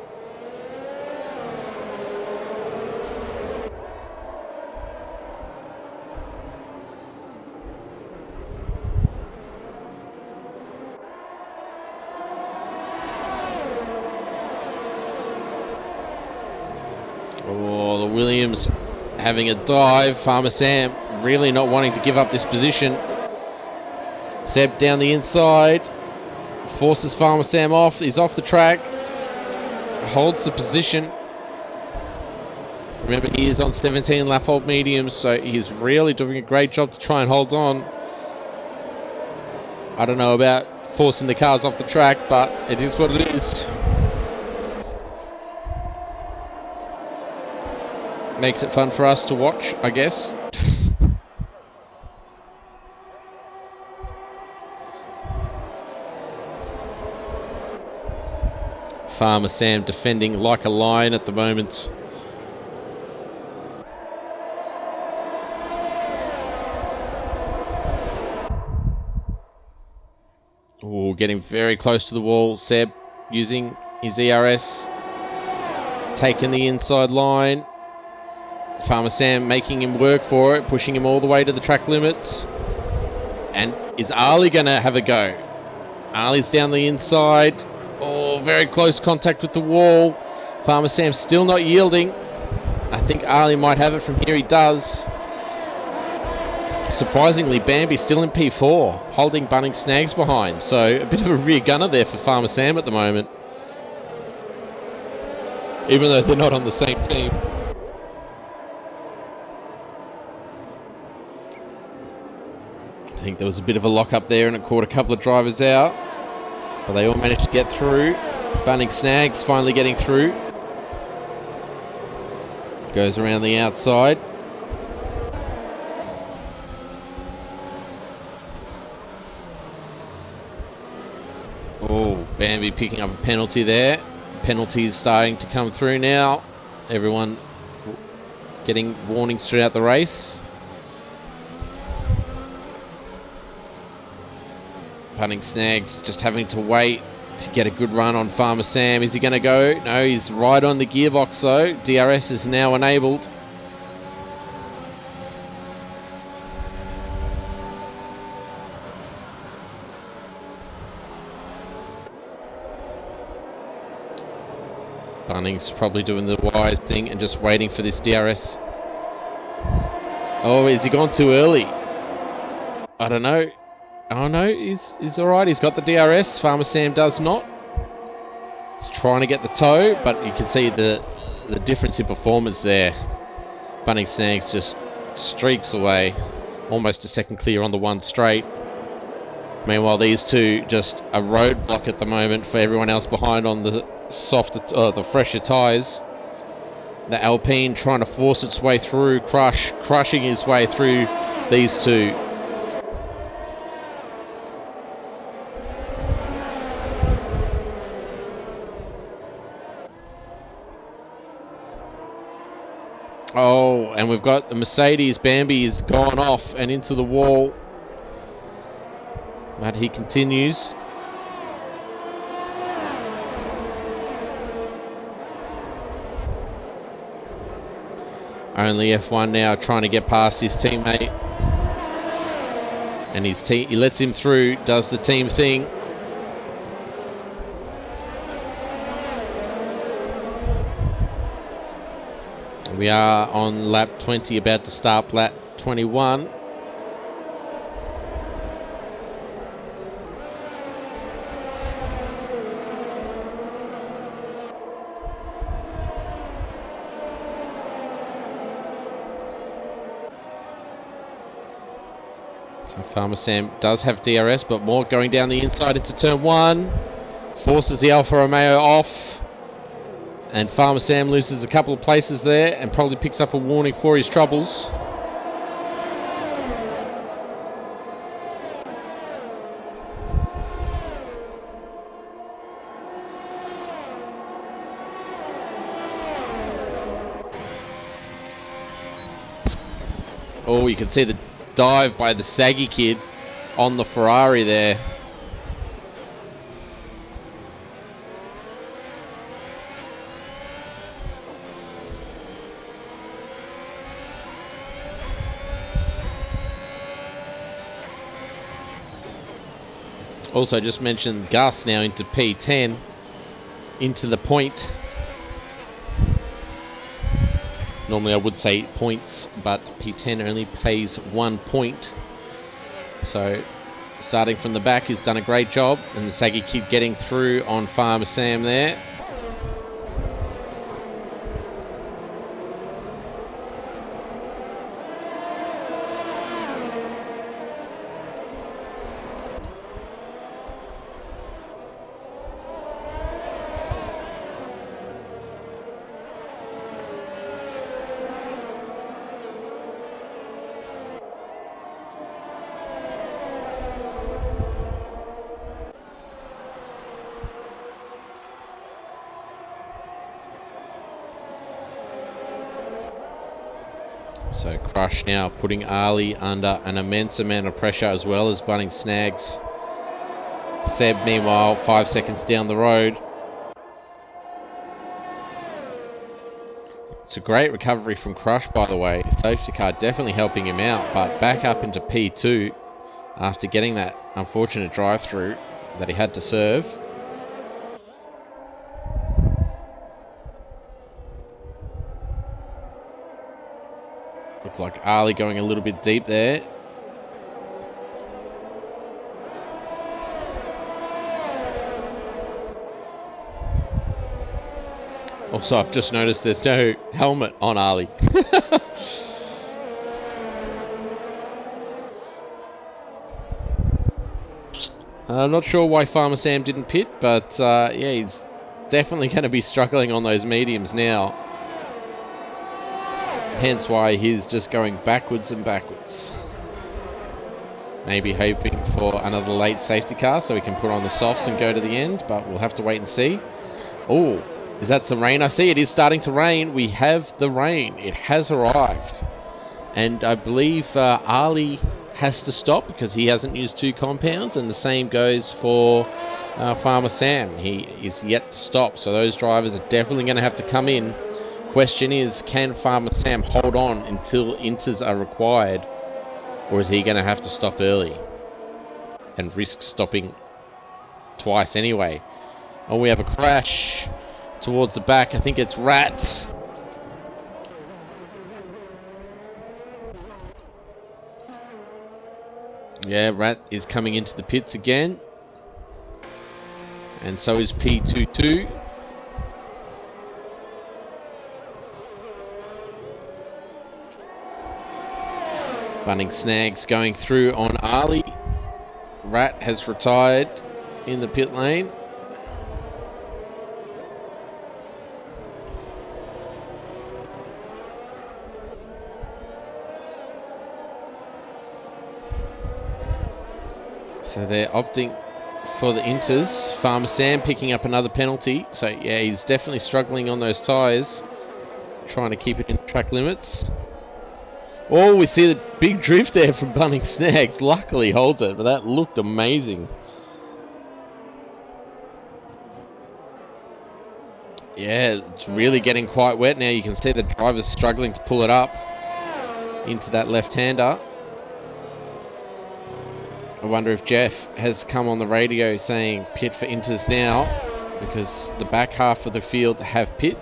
Oh, the Williams having a dive. Farmer Sam really not wanting to give up this position. Seb down the inside. Forces Farmer Sam off. He's off the track. Holds the position. Remember, he is on 17 lap hold mediums, so he's really doing a great job to try and hold on. I don't know about forcing the cars off the track, but it is what it is. Makes it fun for us to watch, I guess. Farmer Sam defending like a lion at the moment. Oh, getting very close to the wall. Seb using his ERS. Taking the inside line. Farmer Sam making him work for it, pushing him all the way to the track limits. And is Ali going to have a go? Ali's down the inside. Oh, very close contact with the wall. Farmer Sam still not yielding. I think Ali might have it from here. He does. Surprisingly, Bambi's still in P4, holding Bunning Snags behind. So a bit of a rear gunner there for Farmer Sam at the moment. Even though they're not on the same team. I think there was a bit of a lock up there and it caught a couple of drivers out. But they all managed to get through. Bunning Snags finally getting through. Goes around the outside. Oh, Bambi picking up a penalty there. Penalties starting to come through now. Everyone getting warnings throughout the race. Punting Snags just having to wait to get a good run on Farmer Sam. Is he going to go? No, he's right on the gearbox though. DRS is now enabled. Bunnings probably doing the wise thing and just waiting for this DRS. Oh, has he gone too early? I don't know. Oh no, he's alright. He's got the DRS. Farmer Sam does not. He's trying to get the toe, but you can see the difference in performance there. Bunning Snags just streaks away. Almost a second clear on the one straight. Meanwhile, these two just a roadblock at the moment for everyone else behind on the softer, the fresher tyres. The Alpine trying to force its way through, crushing his way through these two. Oh, and we've got the Mercedes. Bambi has gone off and into the wall. But he continues. Only F1 now trying to get past his teammate. And his team, he lets him through, does the team thing. We are on lap 20, about to start lap 21. So Farmer Sam does have DRS, but more going down the inside into turn one. Forces the Alfa Romeo off. And Farmer Sam loses a couple of places there and probably picks up a warning for his troubles. Oh, you can see the dive by the Saggy kid on the Ferrari there. Also just mentioned Gus now into P10, into the point. Normally I would say points, but P10 only pays 1 point. So starting from the back, he's done a great job. And the Saggy kid getting through on Farmer Sam there. So Crush now putting Ali under an immense amount of pressure, as well as Bunning Snags. Seb meanwhile 5 seconds down the road. It's a great recovery from Crush, by the way. Safety car definitely helping him out, but back up into P2 after getting that unfortunate drive through that he had to serve. Looked like Ali going a little bit deep there. Also, I've just noticed there's no helmet on Ali. I'm not sure why Farmer Sam didn't pit, but yeah, he's definitely going to be struggling on those mediums now. Hence why he's just going backwards and backwards. Maybe hoping for another late safety car so we can put on the softs and go to the end, but we'll have to wait and see. Oh, is that some rain? I see it is starting to rain. We have the rain. It has arrived. And I believe Ali has to stop because he hasn't used 2 compounds, and the same goes for Farmer Sam. He is yet to stop, so those drivers are definitely going to have to come in. Question is, can Farmer Sam hold on until inters are required, or is he going to have to stop early and risk stopping twice anyway? Oh, we have a crash towards the back. I think it's Rat. Yeah, Rat is coming into the pits again. And so is P22. Bunning Snags going through on Ali. Rat has retired in the pit lane. So they're opting for the inters. Farmer Sam picking up another penalty. So yeah, he's definitely struggling on those tyres. Trying to keep it in track limits. Oh, we see the big drift there from Bunning Snags. Luckily holds it, but that looked amazing. Yeah, it's really getting quite wet now. You can see the driver's struggling to pull it up into that left-hander. I wonder if Jeff has come on the radio saying pit for inters now, because the back half of the field have pit.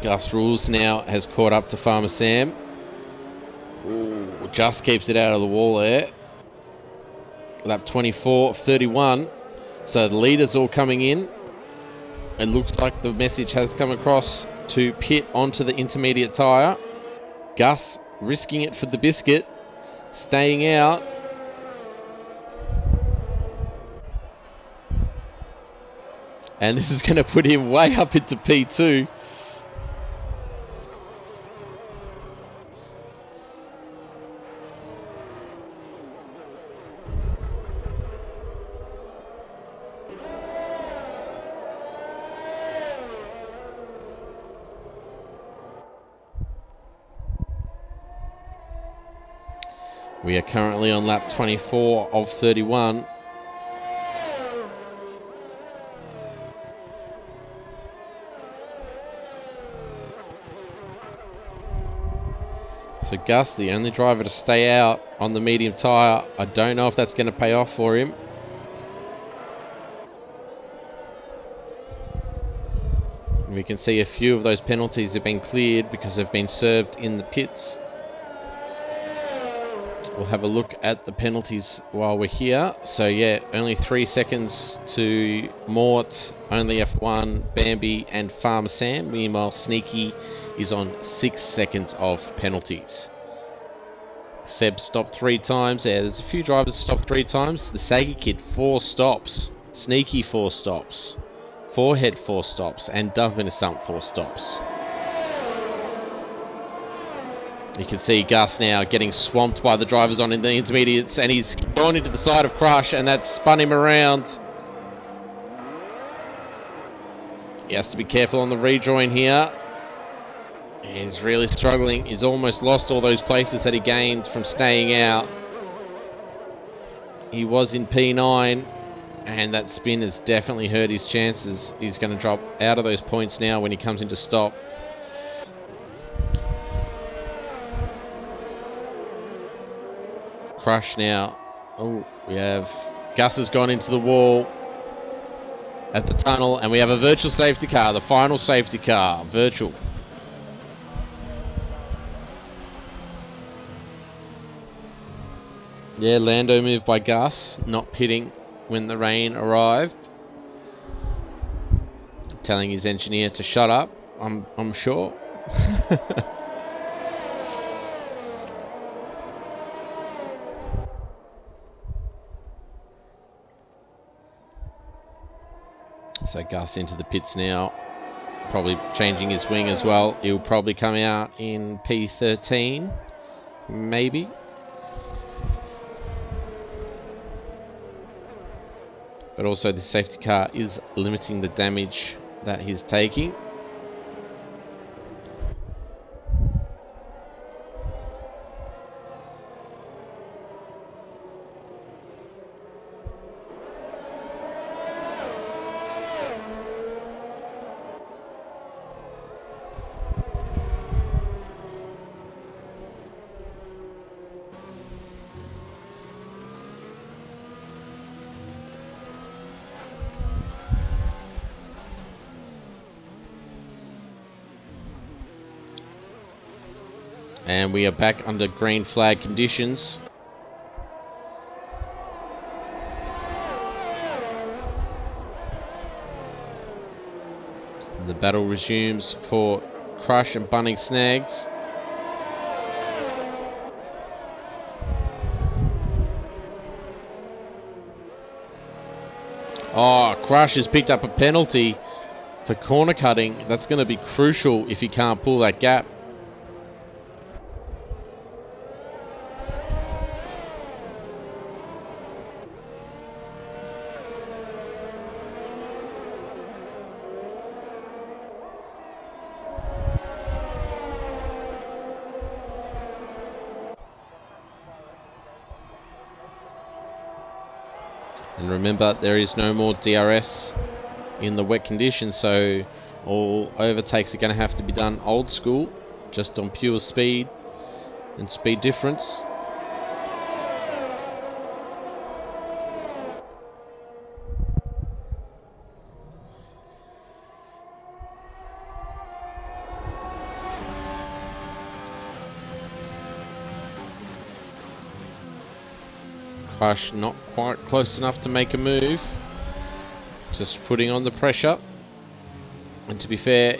Gus Rules now has caught up to Farmer Sam. Ooh, just keeps it out of the wall there. Lap 24 of 31. So the leaders all coming in. It looks like the message has come across to pit onto the intermediate tyre. Gus risking it for the biscuit. Staying out. And this is going to put him way up into P2. We are currently on lap 24 of 31. So Gus, the only driver to stay out on the medium tyre. I don't know if that's going to pay off for him. We can see a few of those penalties have been cleared because they've been served in the pits. We'll have a look at the penalties while we're here. So yeah, only 3 seconds to Mort, only F1, Bambi and Farmer Sam. Meanwhile, Sneaky is on 6 seconds of penalties. Seb stopped 3 times. Yeah, there's a few drivers stopped 3 times. The Saggy Kid, 4 stops. Sneaky, 4 stops. Forehead, 4 stops. And Dumping a Stump, 4 stops. You can see Gus now getting swamped by the drivers on in the intermediates, and he's gone into the side of Crush, and that spun him around. He has to be careful on the rejoin here. He's really struggling. He's almost lost all those places that he gained from staying out. He was in P9, and that spin has definitely hurt his chances. He's going to drop out of those points now when he comes into stop. Crush now. Oh, we have Gus has gone into the wall at the tunnel, and we have a virtual safety car, the final safety car, virtual. Yeah, Lando move by Gus, not pitting when the rain arrived, telling his engineer to shut up, I'm sure. So Gus into the pits now, probably changing his wing as well. He'll probably come out in P13, maybe. But also the safety car is limiting the damage that he's taking. And we are back under green flag conditions. And the battle resumes for Crush and Bunning Snags. Oh, Crush has picked up a penalty for corner cutting. That's going to be crucial if he can't pull that gap. And remember, there is no more DRS in the wet conditions, so all overtakes are going to have to be done old school, just on pure speed and speed difference. Crush not quite close enough to make a move. Just putting on the pressure. And to be fair,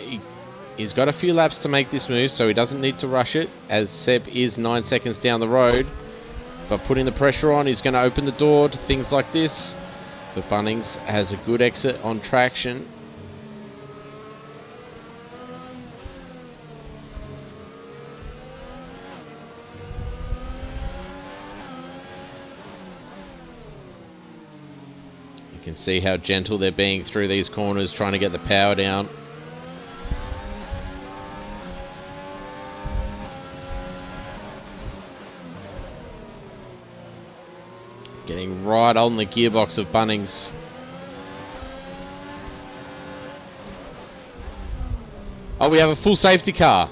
he's got a few laps to make this move, so he doesn't need to rush it, as Seb is 9 seconds down the road. But putting the pressure on, he's going to open the door to things like this. But Bunnings has a good exit on traction. You can see how gentle they're being through these corners, trying to get the power down. Getting right on the gearbox of Bunnings. Oh, we have a full safety car.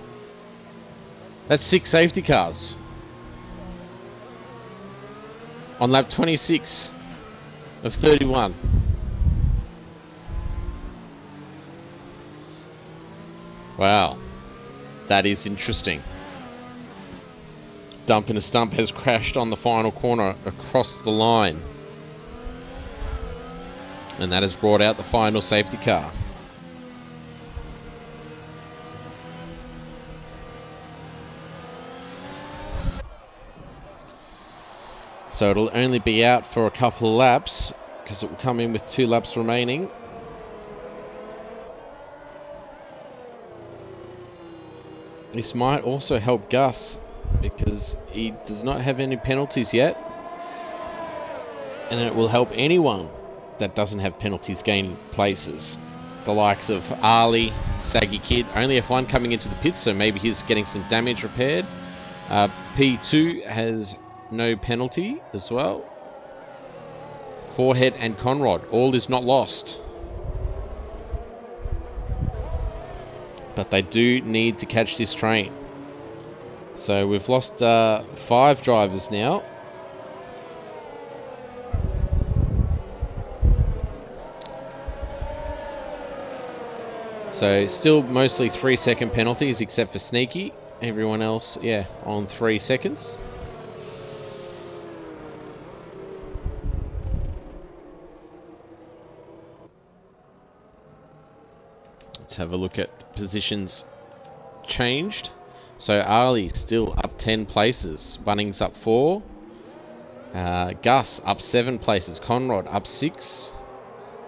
That's 6 safety cars. On lap 26 of 31. Wow. That is interesting. Dump in a Stump has crashed on the final corner across the line. And that has brought out the final safety car. So it'll only be out for a couple of laps, because it will come in with 2 laps remaining. This might also help Gus, because he does not have any penalties yet. And it will help anyone that doesn't have penalties gain places. The likes of Ali, Saggy Kid, only F1 coming into the pits, so maybe he's getting some damage repaired. P2 has no penalty as well. Forehead and Conrad, all is not lost. But they do need to catch this train. So we've lost 5 drivers now. So still mostly 3-second penalties, except for Sneaky. Everyone else, yeah, on 3 seconds. Let's have a look at positions changed. So Ali still up 10 places. Bunnings up 4. Gus up 7 places. Conrod up 6.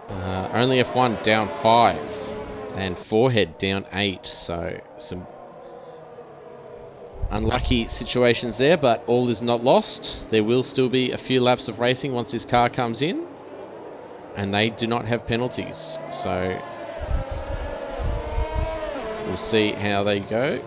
Only F1 down 5. And Forehead down 8. So some unlucky situations there, but all is not lost. There will still be a few laps of racing once this car comes in. And they do not have penalties. So we'll see how they go.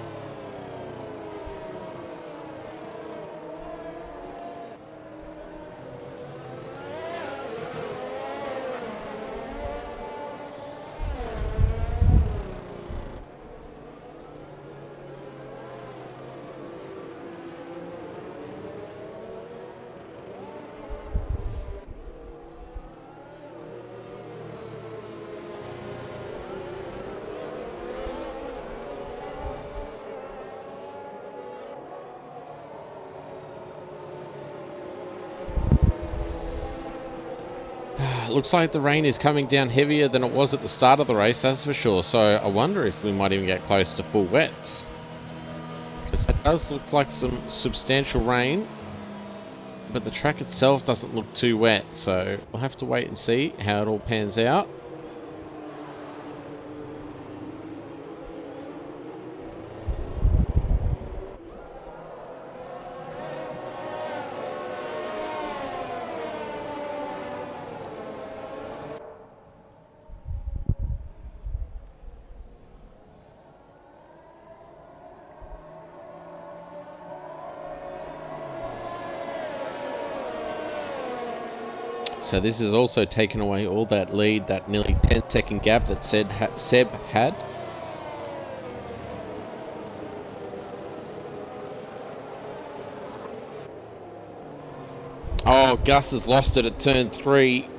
Looks like the rain is coming down heavier than it was at the start of the race, that's for sure. So I wonder if we might even get close to full wets. Because that does look like some substantial rain. But the track itself doesn't look too wet. So we'll have to wait and see how it all pans out. So this has also taken away all that lead, that nearly 10-second gap that Seb had. Oh, Gus has lost it at turn 3.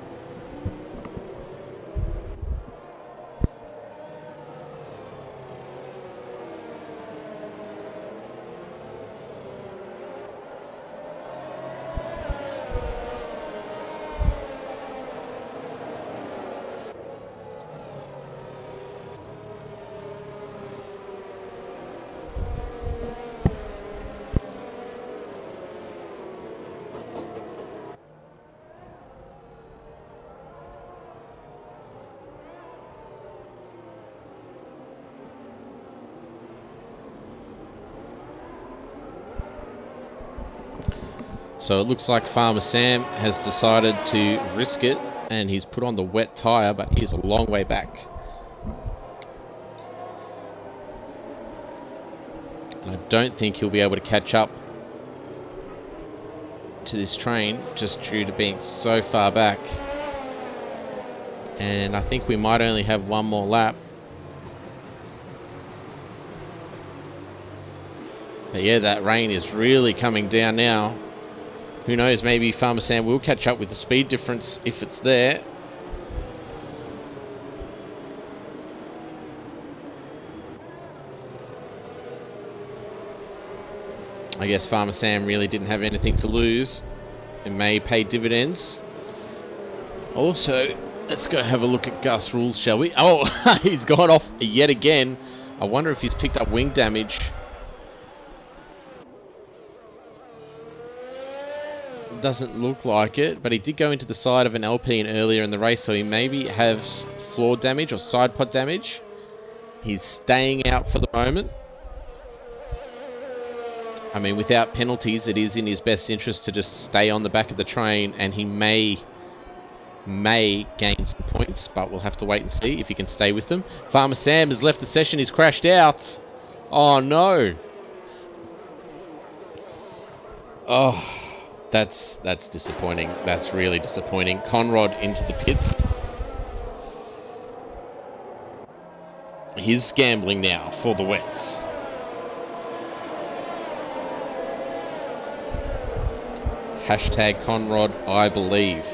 So it looks like Farmer Sam has decided to risk it, and he's put on the wet tyre, but he's a long way back. And I don't think he'll be able to catch up to this train just due to being so far back. And I think we might only have one more lap. But yeah, that rain is really coming down now. Who knows, maybe Farmer Sam will catch up with the speed difference if it's there. I guess Farmer Sam really didn't have anything to lose. It may pay dividends. Also, let's go have a look at Gus' rules, shall we? Oh, he's gone off yet again. I wonder if he's picked up wing damage. Doesn't look like it, but he did go into the side of an Alpine earlier in the race, so he maybe has floor damage or side pod damage. He's staying out for the moment. I mean, without penalties, it is in his best interest to just stay on the back of the train, and he may gain some points, but we'll have to wait and see if he can stay with them. Farmer Sam has left the session. He's crashed out. Oh, no. Oh. That's disappointing. That's really disappointing. Conrod into the pits. He's gambling now for the wets. Hashtag Conrod, I believe.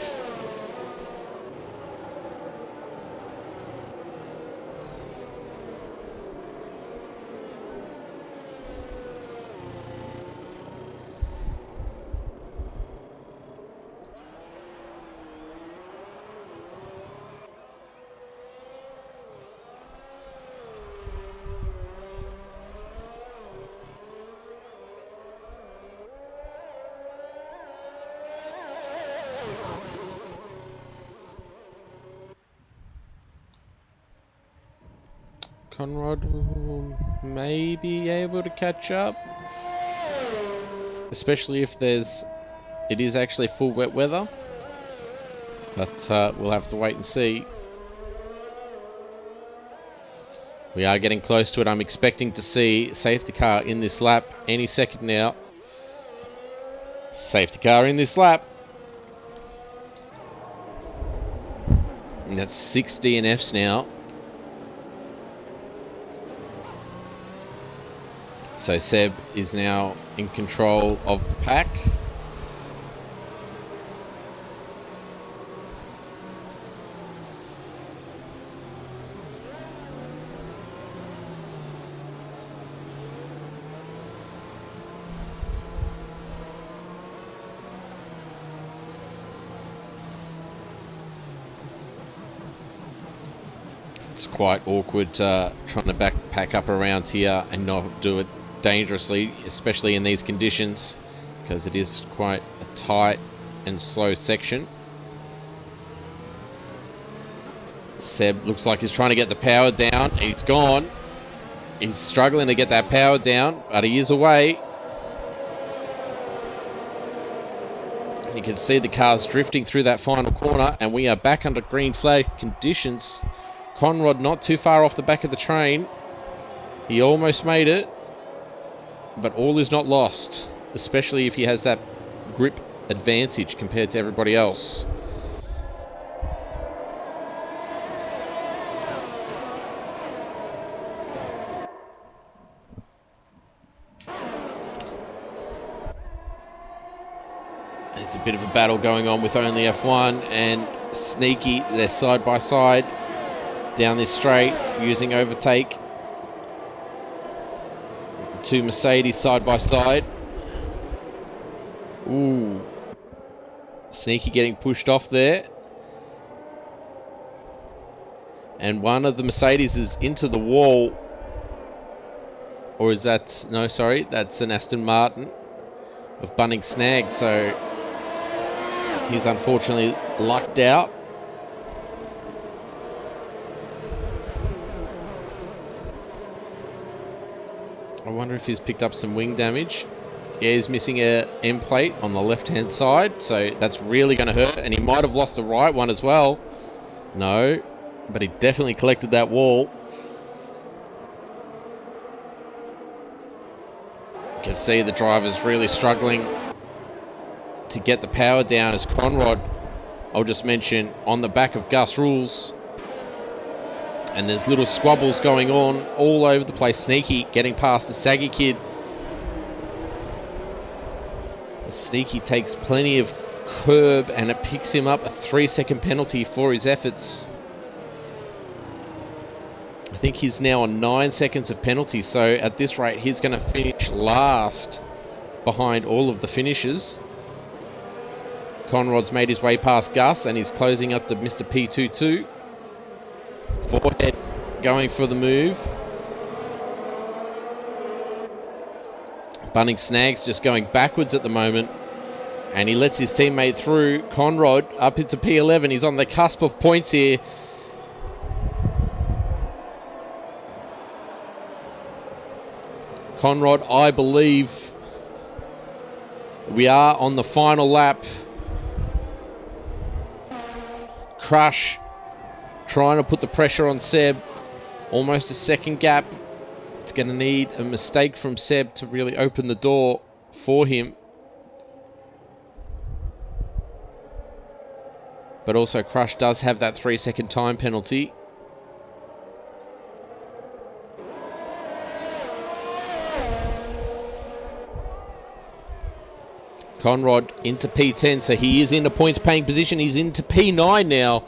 Conrad may be able to catch up, especially if it is actually full wet weather, but we'll have to wait and see. We are getting close to it. I'm expecting to see safety car in this lap any second now. Safety car in this lap. And that's 6 DNFs now. So Seb is now in control of the pack. It's quite awkward trying to pack up around here and not do it dangerously, especially in these conditions, because it is quite a tight and slow section. Seb looks like he's trying to get the power down. He's gone. He's struggling to get that power down, but he is away. You can see the cars drifting through that final corner, and we are back under green flag conditions. Conrad not too far off the back of the train. He almost made it, but all is not lost, especially if he has that grip advantage compared to everybody else. It's a bit of a battle going on with only F1 and Sneaky. They're side by side down this straight using overtake. Two Mercedes side by side. Ooh. Sneaky getting pushed off there. And one of the Mercedes is into the wall. Or is that... No, sorry. That's an Aston Martin of Bunning Snag. So he's unfortunately lucked out. I wonder if he's picked up some wing damage. Yeah, he's missing a end plate on the left-hand side, so that's really going to hurt. And he might have lost the right one as well. No, but he definitely collected that wall. You can see the driver's really struggling to get the power down as Conrad, I'll just mention, on the back of Gus Rules. And there's little squabbles going on all over the place. Sneaky getting past the Saggy Kid. The Sneaky takes plenty of curb and it picks him up a 3-second penalty for his efforts. I think he's now on 9 seconds of penalty, so at this rate he's going to finish last behind all of the finishers. Conrad's made his way past Gus and he's closing up to Mr. P22. Forehead going for the move. Bunning Snag's just going backwards at the moment. And he lets his teammate through. Conrad up into P11. He's on the cusp of points here. Conrad, I believe we are on the final lap. Crush trying to put the pressure on Seb. Almost a second gap. It's going to need a mistake from Seb to really open the door for him. But also Crush does have that 3-second time penalty. Conrad into P10, so he is in a points paying position. He's into P9 now.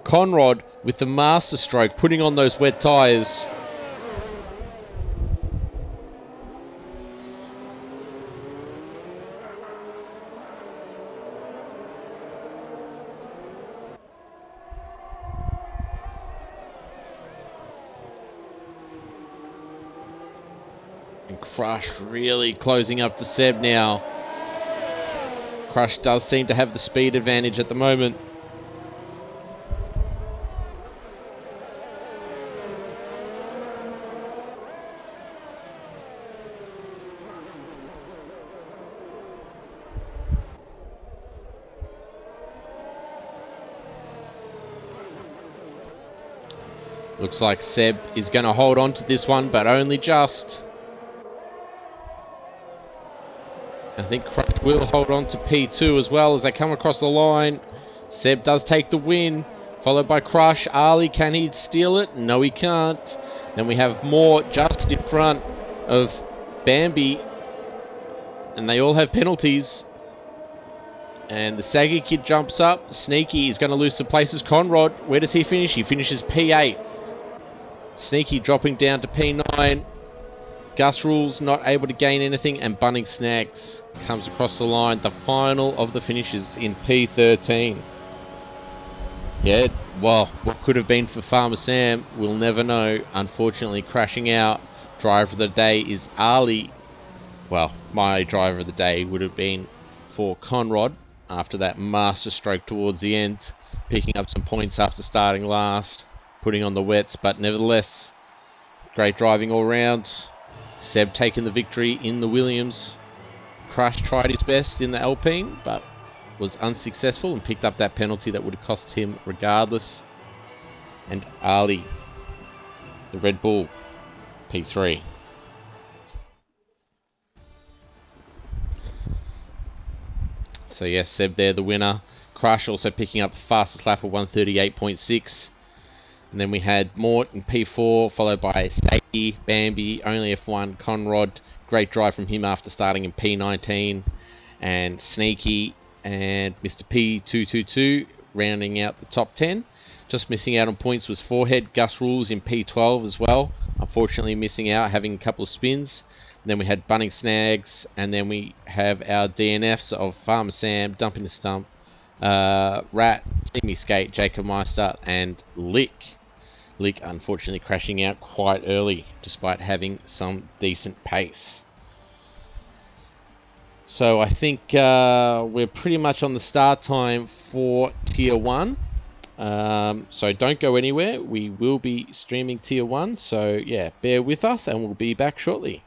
Conrad with the master stroke, putting on those wet tyres. And Crush really closing up to Seb now. Crush does seem to have the speed advantage at the moment. Looks like Seb is going to hold on to this one, but only just. I think Crush will hold on to P2 as well as they come across the line. Seb does take the win, followed by Crush. Ali, can he steal it? No, he can't. Then we have Moore just in front of Bambi, and they all have penalties. And the Saggy kid jumps up. Sneaky is going to lose some places. Conrod, where does he finish? He finishes P8. Sneaky dropping down to P9. Gus Rules not able to gain anything, and Bunning Snags comes across the line. The final of the finishes in P13. Yeah, well, what could have been for Farmer Sam, we'll never know. Unfortunately, crashing out. Driver of the day is Ali. Well, my driver of the day would have been for Conrod after that master stroke towards the end, picking up some points after starting last, putting on the wets, but nevertheless, great driving all round. Seb taking the victory in the Williams. Crush tried his best in the Alpine, but was unsuccessful and picked up that penalty that would have cost him regardless. And Ali, the Red Bull, P3. So yes, Seb there, the winner. Crush also picking up the fastest lap of 138.6. And then we had Mort in P4, followed by Sagi, Bambi, only F1, Conrod. Great drive from him after starting in P19. And Sneaky and Mr. P222 rounding out the top 10. Just missing out on points was Forehead. Gus Rules in P12 as well. Unfortunately missing out, having a couple of spins. And then we had Bunning Snags. And then we have our DNFs of Farmer Sam, Dumping the Stump, Rat, Timmy Skate, Jacob Meister, and Lick. Lick unfortunately crashing out quite early, despite having some decent pace. So I think we're pretty much on the start time for Tier 1. So don't go anywhere. We will be streaming Tier 1. So yeah, bear with us and we'll be back shortly.